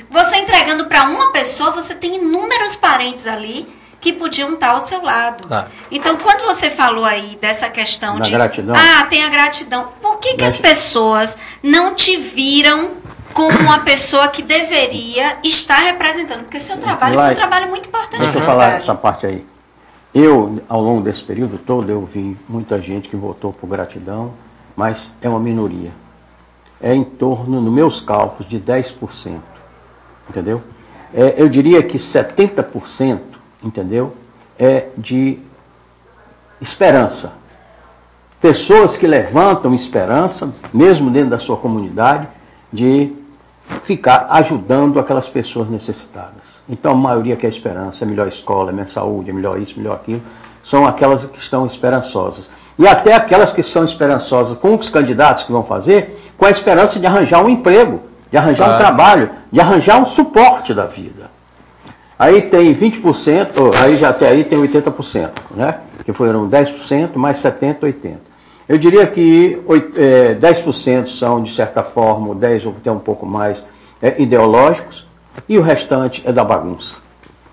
Speaker 9: você entregando para uma pessoa, você tem inúmeros parentes ali que podiam estar ao seu lado. Então, quando você falou aí dessa questão de gratidão. Tem a gratidão. Por que as pessoas não te viram como uma pessoa que deveria estar representando? Porque seu trabalho foi um trabalho muito importante.
Speaker 8: Deixa eu falar essa parte aí. Eu, ao longo desse período todo, eu vi muita gente que votou por gratidão, mas é uma minoria. É em torno, nos meus cálculos, de 10%. Entendeu? Eu diria que 70%, entendeu? É de esperança. Pessoas que levantam esperança, mesmo dentro da sua comunidade, de ficar ajudando aquelas pessoas necessitadas. Então a maioria quer esperança, é melhor escola, é melhor saúde, é melhor isso, melhor aquilo. São aquelas que estão esperançosas. E até aquelas que são esperançosas com os candidatos que vão fazer, com a esperança de arranjar um emprego, de arranjar um trabalho, de arranjar um suporte da vida. Aí tem 20%, aí já até aí tem 80%, né? Que foram 10%, mais 70%, 80%. Eu diria que 10% são, de certa forma, 10% ou até um pouco mais, ideológicos, e o restante é da bagunça.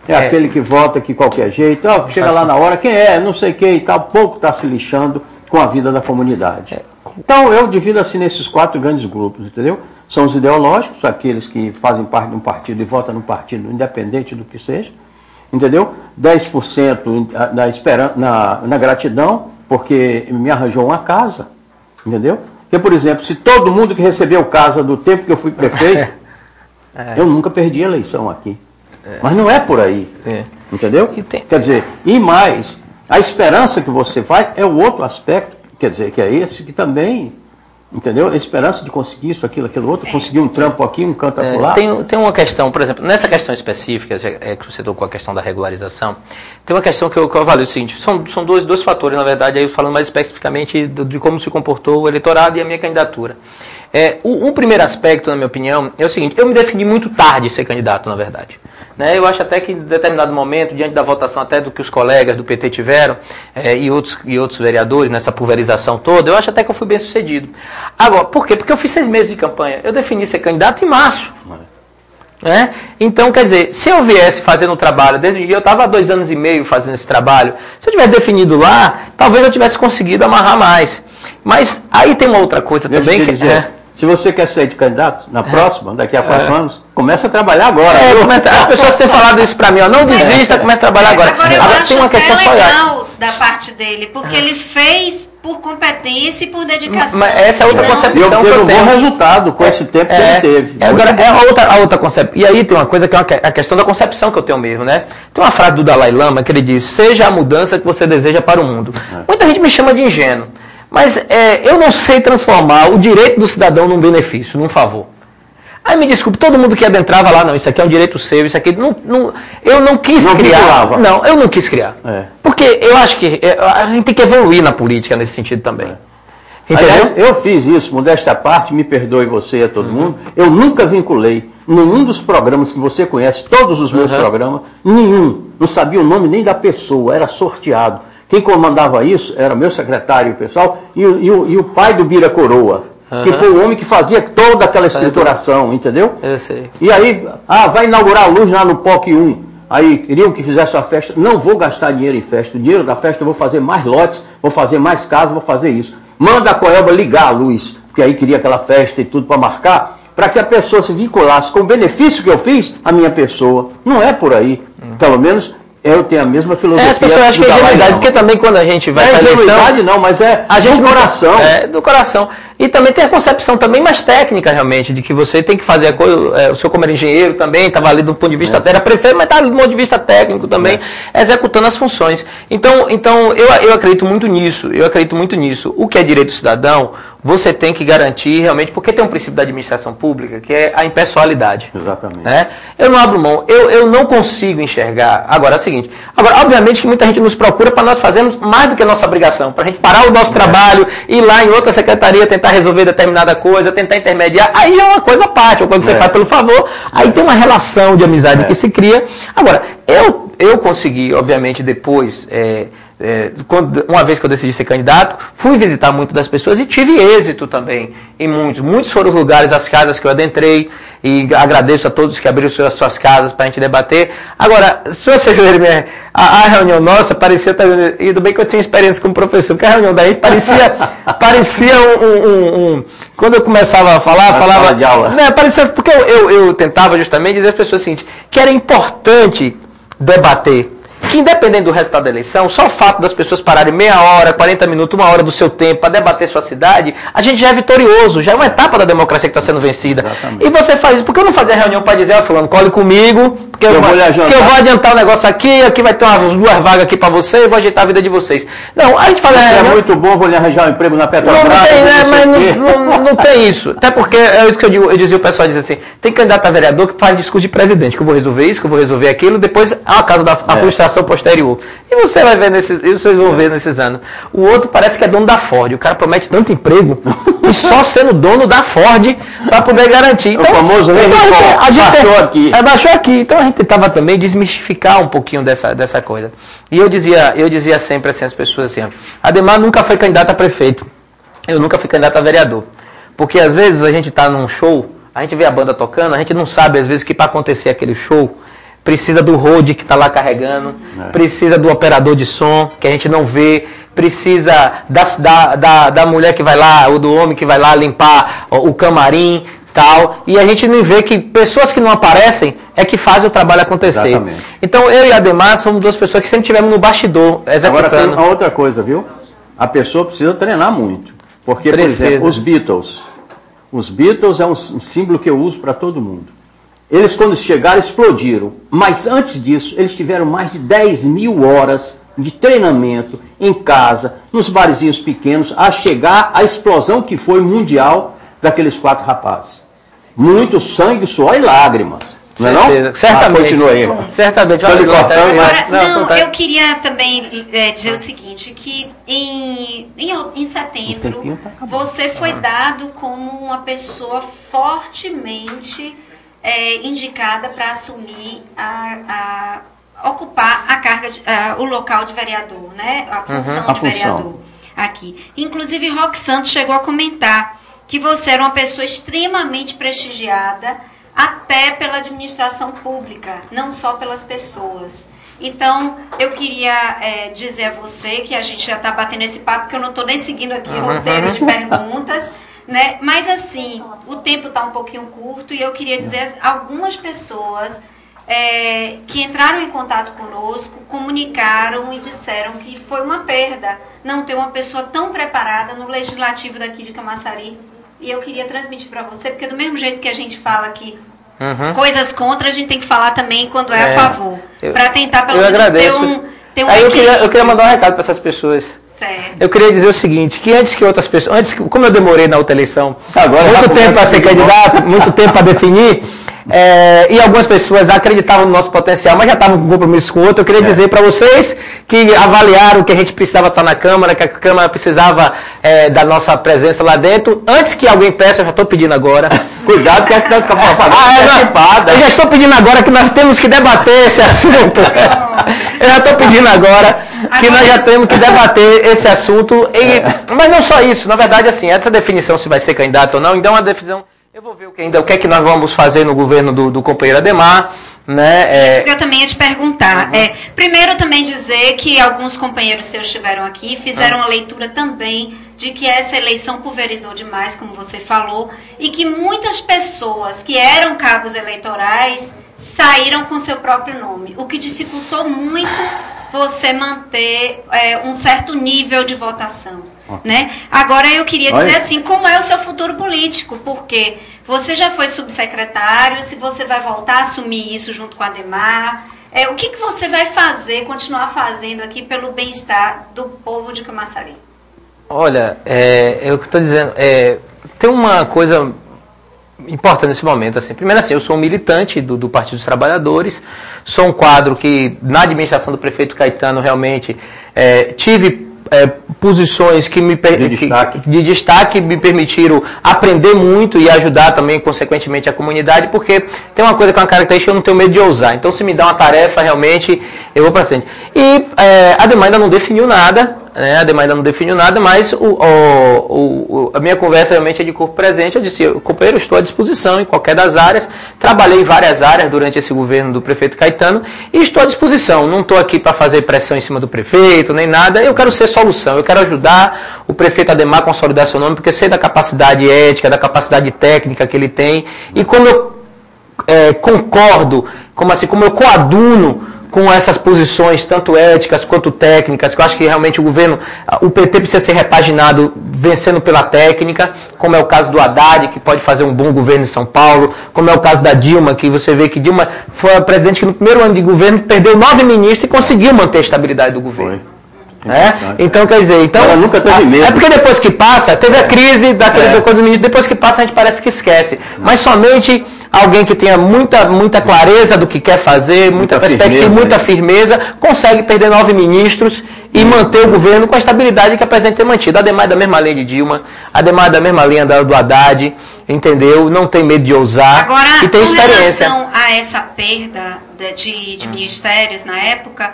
Speaker 8: Aquele que vota de qualquer jeito, chega lá na hora, quem é, não sei quem e tal, pouco está se lixando com a vida da comunidade. Então eu divido assim nesses 4 grandes grupos, entendeu? São os ideológicos, aqueles que fazem parte de um partido e votam num partido independente do que seja, entendeu? 10% na gratidão, porque me arranjou uma casa, entendeu? Porque, por exemplo, se todo mundo que recebeu casa do tempo que eu fui prefeito, eu nunca perdi a eleição aqui. Mas não é por aí, entendeu? Quer dizer, e mais, a esperança que você faz é o outro aspecto, quer dizer, que é esse que também, entendeu? A esperança de conseguir isso, aquilo outro, conseguir um trampo aqui, um canto acolá.
Speaker 10: Tem uma questão, por exemplo, nessa questão específica, que você tocou a questão da regularização, tem uma questão que eu avalio o seguinte, são dois fatores, na verdade, aí falando mais especificamente de como se comportou o eleitorado e a minha candidatura. Um primeiro aspecto, na minha opinião, é o seguinte, eu me defini muito tarde ser candidato, na verdade. Né? Eu acho até que em determinado momento, diante da votação até do que os colegas do PT tiveram, e outros vereadores, nessa pulverização toda, eu acho até que eu fui bem sucedido. Agora, por quê? Porque eu fiz 6 meses de campanha. Eu defini ser candidato em março. Né? Então, quer dizer, se eu viesse fazendo o trabalho, eu estava há 2 anos e meio fazendo esse trabalho, se eu tivesse definido lá, talvez eu tivesse conseguido amarrar mais. Mas aí tem uma outra coisa também que
Speaker 8: se você quer ser de candidato, na próxima, daqui a 4 anos, começa a trabalhar agora.
Speaker 10: As pessoas têm falado isso para mim, não desista, começa a trabalhar agora.
Speaker 9: Agora tem uma questão legal da parte dele, porque ele fez por competência e por dedicação.
Speaker 10: Mas essa é outra concepção que eu tenho.
Speaker 8: Um bom resultado com esse tempo que ele teve.
Speaker 10: Agora, a outra concepção. E aí tem uma coisa que é a questão da concepção que eu tenho mesmo, né? Tem uma frase do Dalai Lama que ele diz, seja a mudança que você deseja para o mundo. Muita gente me chama de ingênuo. Mas eu não sei transformar o direito do cidadão num benefício, num favor. Aí me desculpe, todo mundo que adentrava lá, não, isso aqui é um direito seu, isso aqui... eu não quis criar. Não, eu não quis criar. Porque eu acho que a gente tem que evoluir na política nesse sentido também. Entendeu?
Speaker 8: Aliás, eu fiz isso, modéstia à parte, me perdoe você e a todo mundo, eu nunca vinculei nenhum dos programas que você conhece, todos os meus programas, nenhum, não sabia o nome nem da pessoa, era sorteado. Quem comandava isso era o meu secretário pessoal e o pai do Bira Coroa, que foi o homem que fazia toda aquela escrituração, entendeu?
Speaker 10: Eu sei.
Speaker 8: E aí, vai inaugurar a luz lá no POC 1. aí queriam que fizesse uma festa. Não vou gastar dinheiro em festa. O dinheiro da festa eu vou fazer mais lotes, vou fazer mais casas, vou fazer isso. Manda a Coelba ligar a luz, porque aí queria aquela festa e tudo para marcar, para que a pessoa se vinculasse com o benefício que eu fiz, a minha pessoa. Não é por aí. Pelo menos eu tenho a mesma filosofia.
Speaker 10: As pessoas acham que é ingenuidade, porque também quando a gente vai para a eleição... Não é ingenuidade não, mas é a gente do coração. É, do coração. E também tem a concepção também mais técnica, realmente, de que você tem que fazer a coisa... o senhor como era engenheiro também, estava ali do ponto de vista... Era prefeito, mas estava ali do ponto de vista técnico também, executando as funções. Então eu acredito muito nisso, O que é direito do cidadão, você tem que garantir realmente, porque tem um princípio da administração pública, que é a impessoalidade.
Speaker 8: Exatamente.
Speaker 10: Né? Eu não abro mão, eu não consigo enxergar... Agora, é o seguinte, obviamente que muita gente nos procura para nós fazermos mais do que a nossa obrigação, para a gente parar o nosso trabalho, ir lá em outra secretaria, tentar resolver determinada coisa, tentar intermediar, aí é uma coisa à parte, ou quando você faz pelo favor, aí tem uma relação de amizade que se cria. Agora, eu consegui, obviamente, depois... uma vez que eu decidi ser candidato, fui visitar muitas das pessoas e tive êxito também em muitos foram os lugares, as casas que eu adentrei, e agradeço a todos que abriram as suas casas para a gente debater. Agora, se vocês verem a reunião nossa, parecia, e tudo bem que eu tinha experiência como professor, porque a reunião daí parecia quando eu começava a falava
Speaker 8: de aula.
Speaker 10: Parecia, porque eu tentava justamente dizer às pessoas o seguinte, que era importante debater, que independente do resultado da eleição, só o fato das pessoas pararem meia hora, 40 minutos, 1 hora do seu tempo para debater sua cidade, a gente já é vitorioso, já é uma etapa da democracia que está sendo vencida. Exatamente. E você faz isso, porque eu não fazia reunião para dizer, fulano, cole comigo, porque eu vou adiantar o negócio aqui vai ter umas 2 vagas aqui para você, eu vou ajeitar a vida de vocês. Não, a gente faz
Speaker 8: é muito bom, vou lhe arranjar um emprego na Petrobras.
Speaker 10: Não tem isso. Até porque, é isso que eu dizia, o pessoal diz assim, tem candidato a vereador que faz discurso de presidente, que eu vou resolver isso, que eu vou resolver aquilo, depois a causa da frustração posterior. E você vai ver vocês vão ver nesses anos. O outro parece que é dono da Ford. O cara promete tanto emprego e só sendo dono da Ford para poder garantir. Então,
Speaker 8: o famoso
Speaker 10: baixou aqui. Então a gente tentava também desmistificar um pouquinho dessa coisa. E eu dizia sempre assim às pessoas assim, Ademar nunca foi candidato a prefeito. Eu nunca fui candidato a vereador. Porque às vezes a gente está num show, a gente vê a banda tocando, a gente não sabe às vezes que para acontecer aquele show precisa do road que está lá carregando, precisa do operador de som, que a gente não vê, precisa da mulher que vai lá, ou do homem que vai lá limpar o camarim, tal. E a gente não vê que pessoas que não aparecem é que fazem o trabalho acontecer. Exatamente. Então eu e Ademar somos 2 pessoas que sempre estivemos no bastidor, executando.
Speaker 8: Agora tem uma outra coisa, viu? A pessoa precisa treinar muito. Porque, por exemplo, os Beatles é um símbolo que eu uso para todo mundo. Eles, quando chegaram, explodiram. Mas antes disso, eles tiveram mais de 10.000 horas de treinamento em casa, nos barzinhos pequenos, a chegar à explosão que foi mundial daqueles 4 rapazes. Muito sangue, suor e lágrimas. Não é não?
Speaker 10: Certamente.
Speaker 8: Continua aí.
Speaker 10: Certamente.
Speaker 9: Agora, eu queria também dizer o seguinte, que em setembro, você foi dado como uma pessoa fortemente... indicada para assumir ocupar a carga o local de vereador, né? A função de vereador aqui. Inclusive Roque Santos chegou a comentar que você era uma pessoa extremamente prestigiada até pela administração pública, não só pelas pessoas. Então, eu queria dizer a você que a gente já está batendo esse papo, que eu não estou nem seguindo aqui o roteiro de perguntas, né? Mas assim, o tempo está um pouquinho curto e eu queria dizer algumas pessoas que entraram em contato conosco, comunicaram e disseram que foi uma perda não ter uma pessoa tão preparada no legislativo daqui de Camaçari. E eu queria transmitir para você, porque do mesmo jeito que a gente fala aqui coisas contra, a gente tem que falar também quando é a favor. Para tentar pelo menos ter um equilíbrio.
Speaker 10: Eu queria mandar um recado para essas pessoas.
Speaker 9: Certo.
Speaker 10: Eu queria dizer o seguinte, que antes que outras pessoas, como eu demorei na outra eleição, muito tempo para ser candidato, muito tempo para definir, e algumas pessoas acreditavam no nosso potencial, mas já estavam com compromisso com o outro. Eu queria dizer para vocês que avaliaram que a gente precisava estar na Câmara, que a Câmara precisava da nossa presença lá dentro. Antes que alguém peça, eu já estou pedindo agora.
Speaker 8: Cuidado que a
Speaker 10: eu já estou pedindo agora que nós temos que debater esse assunto. Eu já estou pedindo agora que nós já temos que debater esse assunto. Mas não só isso, na verdade, assim, essa definição se vai ser candidato ou não, então a decisão... Eu vou ver o que é que nós vamos fazer no governo do companheiro Ademar, Né?
Speaker 9: Isso que eu também ia te perguntar. Primeiro, também dizer que alguns companheiros seus estiveram aqui, fizeram uma leitura também de que essa eleição pulverizou demais, como você falou, e que muitas pessoas que eram cabos eleitorais saíram com seu próprio nome, o que dificultou muito você manter um certo nível de votação. Né? Agora eu queria dizer assim, como é o seu futuro político, porque você já foi subsecretário, se você vai voltar a assumir isso junto com a Ademar, o que você vai fazer, continuar fazendo aqui pelo bem-estar do povo de Camaçari?
Speaker 10: Olha, eu estou dizendo, tem uma coisa importante nesse momento. Assim. Primeiro, assim, eu sou um militante do Partido dos Trabalhadores, sou um quadro que, na administração do prefeito Caetano, realmente tive posições que de destaque me permitiram aprender muito e ajudar também, consequentemente, a comunidade, porque tem uma coisa que é uma característica, eu não tenho medo de ousar. Então, se me dá uma tarefa, realmente, eu vou para frente. E a Ademar ainda não definiu nada, mas a minha conversa realmente é de corpo presente. Eu disse, companheiro, eu estou à disposição em qualquer das áreas. Trabalhei em várias áreas durante esse governo do prefeito Caetano e estou à disposição. Não estou aqui para fazer pressão em cima do prefeito, nem nada. Eu quero ser solução. Eu quero ajudar o prefeito Ademar a consolidar seu nome, porque sei da capacidade ética, da capacidade técnica que ele tem. E como eu concordo, como eu coaduno com essas posições, tanto éticas quanto técnicas, que eu acho que realmente o PT precisa ser repaginado vencendo pela técnica, como é o caso do Haddad, que pode fazer um bom governo em São Paulo, como é o caso da Dilma, que você vê que Dilma foi a presidente que no primeiro ano de governo perdeu 9 ministros e conseguiu manter a estabilidade do governo. Então, quer dizer, ela nunca teve medo. É porque depois que passa, teve a crise daquele do ministro, depois que passa a gente parece que esquece. Mas somente alguém que tenha muita clareza do que quer fazer, muita perspectiva, muita firmeza, consegue perder 9 ministros e manter o governo com a estabilidade que a presidente tem mantido. Ademar da mesma linha de Dilma, Ademar da mesma linha do Haddad, entendeu? Não tem medo de ousar.
Speaker 9: Agora,
Speaker 10: e tem experiência.
Speaker 9: Com relação a essa perda de ministérios na época,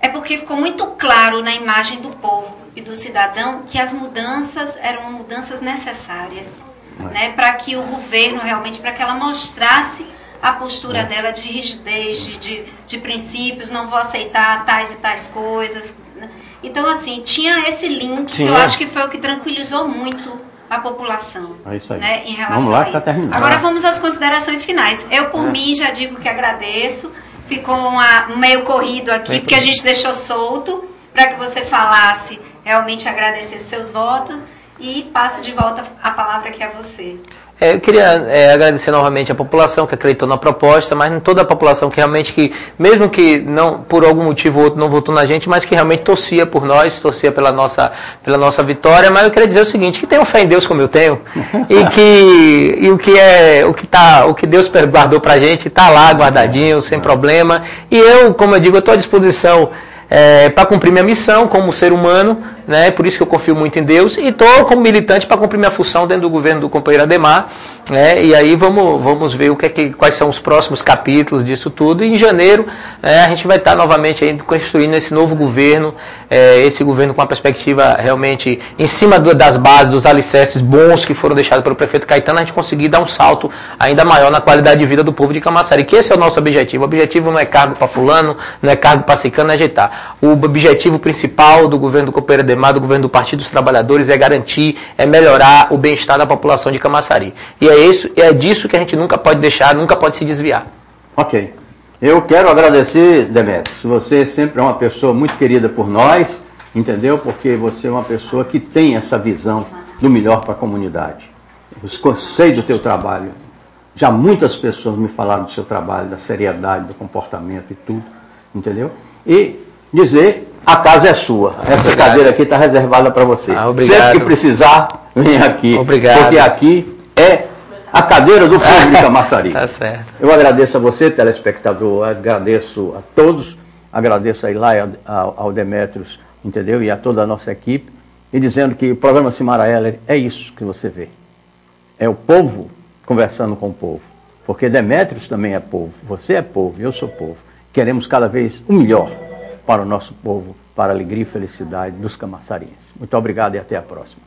Speaker 9: é porque ficou muito claro na imagem do povo e do cidadão que as mudanças eram mudanças necessárias, né, para que o governo realmente, para que ela mostrasse a postura dela de rigidez, de princípios, não vou aceitar tais e tais coisas. Então, assim, tinha esse link que eu acho que foi o que tranquilizou muito a população,
Speaker 8: isso aí.
Speaker 9: Né, em relação a isso. Agora vamos às considerações finais. Eu, por mim, já digo que agradeço. Ficou meio corrido aqui, porque a gente deixou solto para que você falasse, realmente agradecesse seus votos, e passo de volta a palavra aqui a você.
Speaker 10: Eu queria agradecer novamente a população que acreditou na proposta, mas toda a população que realmente, mesmo que não por algum motivo ou outro não votou na gente, mas que realmente torcia por nós, torcia pela nossa vitória. Mas eu queria dizer o seguinte, que tenham fé em Deus como eu tenho, o que Deus guardou pra gente está lá guardadinho, sem problema. E eu, como eu digo, eu estou à disposição para cumprir minha missão como ser humano, né? Por isso que eu confio muito em Deus, e estou como militante para cumprir minha função dentro do governo do companheiro Ademar, né? E aí vamos ver quais são os próximos capítulos disso tudo, e em janeiro a gente vai estar novamente aí construindo esse novo governo, esse governo com uma perspectiva realmente em cima das bases, dos alicerces bons que foram deixados pelo prefeito Caetano, a gente conseguir dar um salto ainda maior na qualidade de vida do povo de Camaçari, que esse é o nosso objetivo. O objetivo não é cargo para fulano, não é cargo para ciclano, é ajeitar. O objetivo principal do governo do companheiro Ademar, do governo do Partido dos Trabalhadores, é garantir, é melhorar o bem-estar da população de Camaçari. E é disso que a gente nunca pode deixar, nunca pode se desviar.
Speaker 8: Ok. Eu quero agradecer, Demetrios. Você sempre é uma pessoa muito querida por nós, entendeu? Porque você é uma pessoa que tem essa visão do melhor para a comunidade. Eu sei do teu trabalho. Já muitas pessoas me falaram do seu trabalho, da seriedade, do comportamento e tudo, entendeu? E dizer, a casa é sua. Essa cadeira aqui está reservada para você. Sempre que precisar, vem aqui.
Speaker 10: Obrigado.
Speaker 8: Porque aqui é a cadeira do povo de Camaçari.
Speaker 10: Tá certo.
Speaker 8: Eu agradeço a você, telespectador, agradeço a todos, agradeço a Ilaia, ao Demetrios, entendeu? E a toda a nossa equipe, e dizendo que o programa Simara Heller é isso que você vê. É o povo conversando com o povo. Porque Demetrios também é povo, você é povo, eu sou povo. Queremos cada vez o melhor para o nosso povo, para a alegria e felicidade dos camaçarienses. Muito obrigado e até a próxima.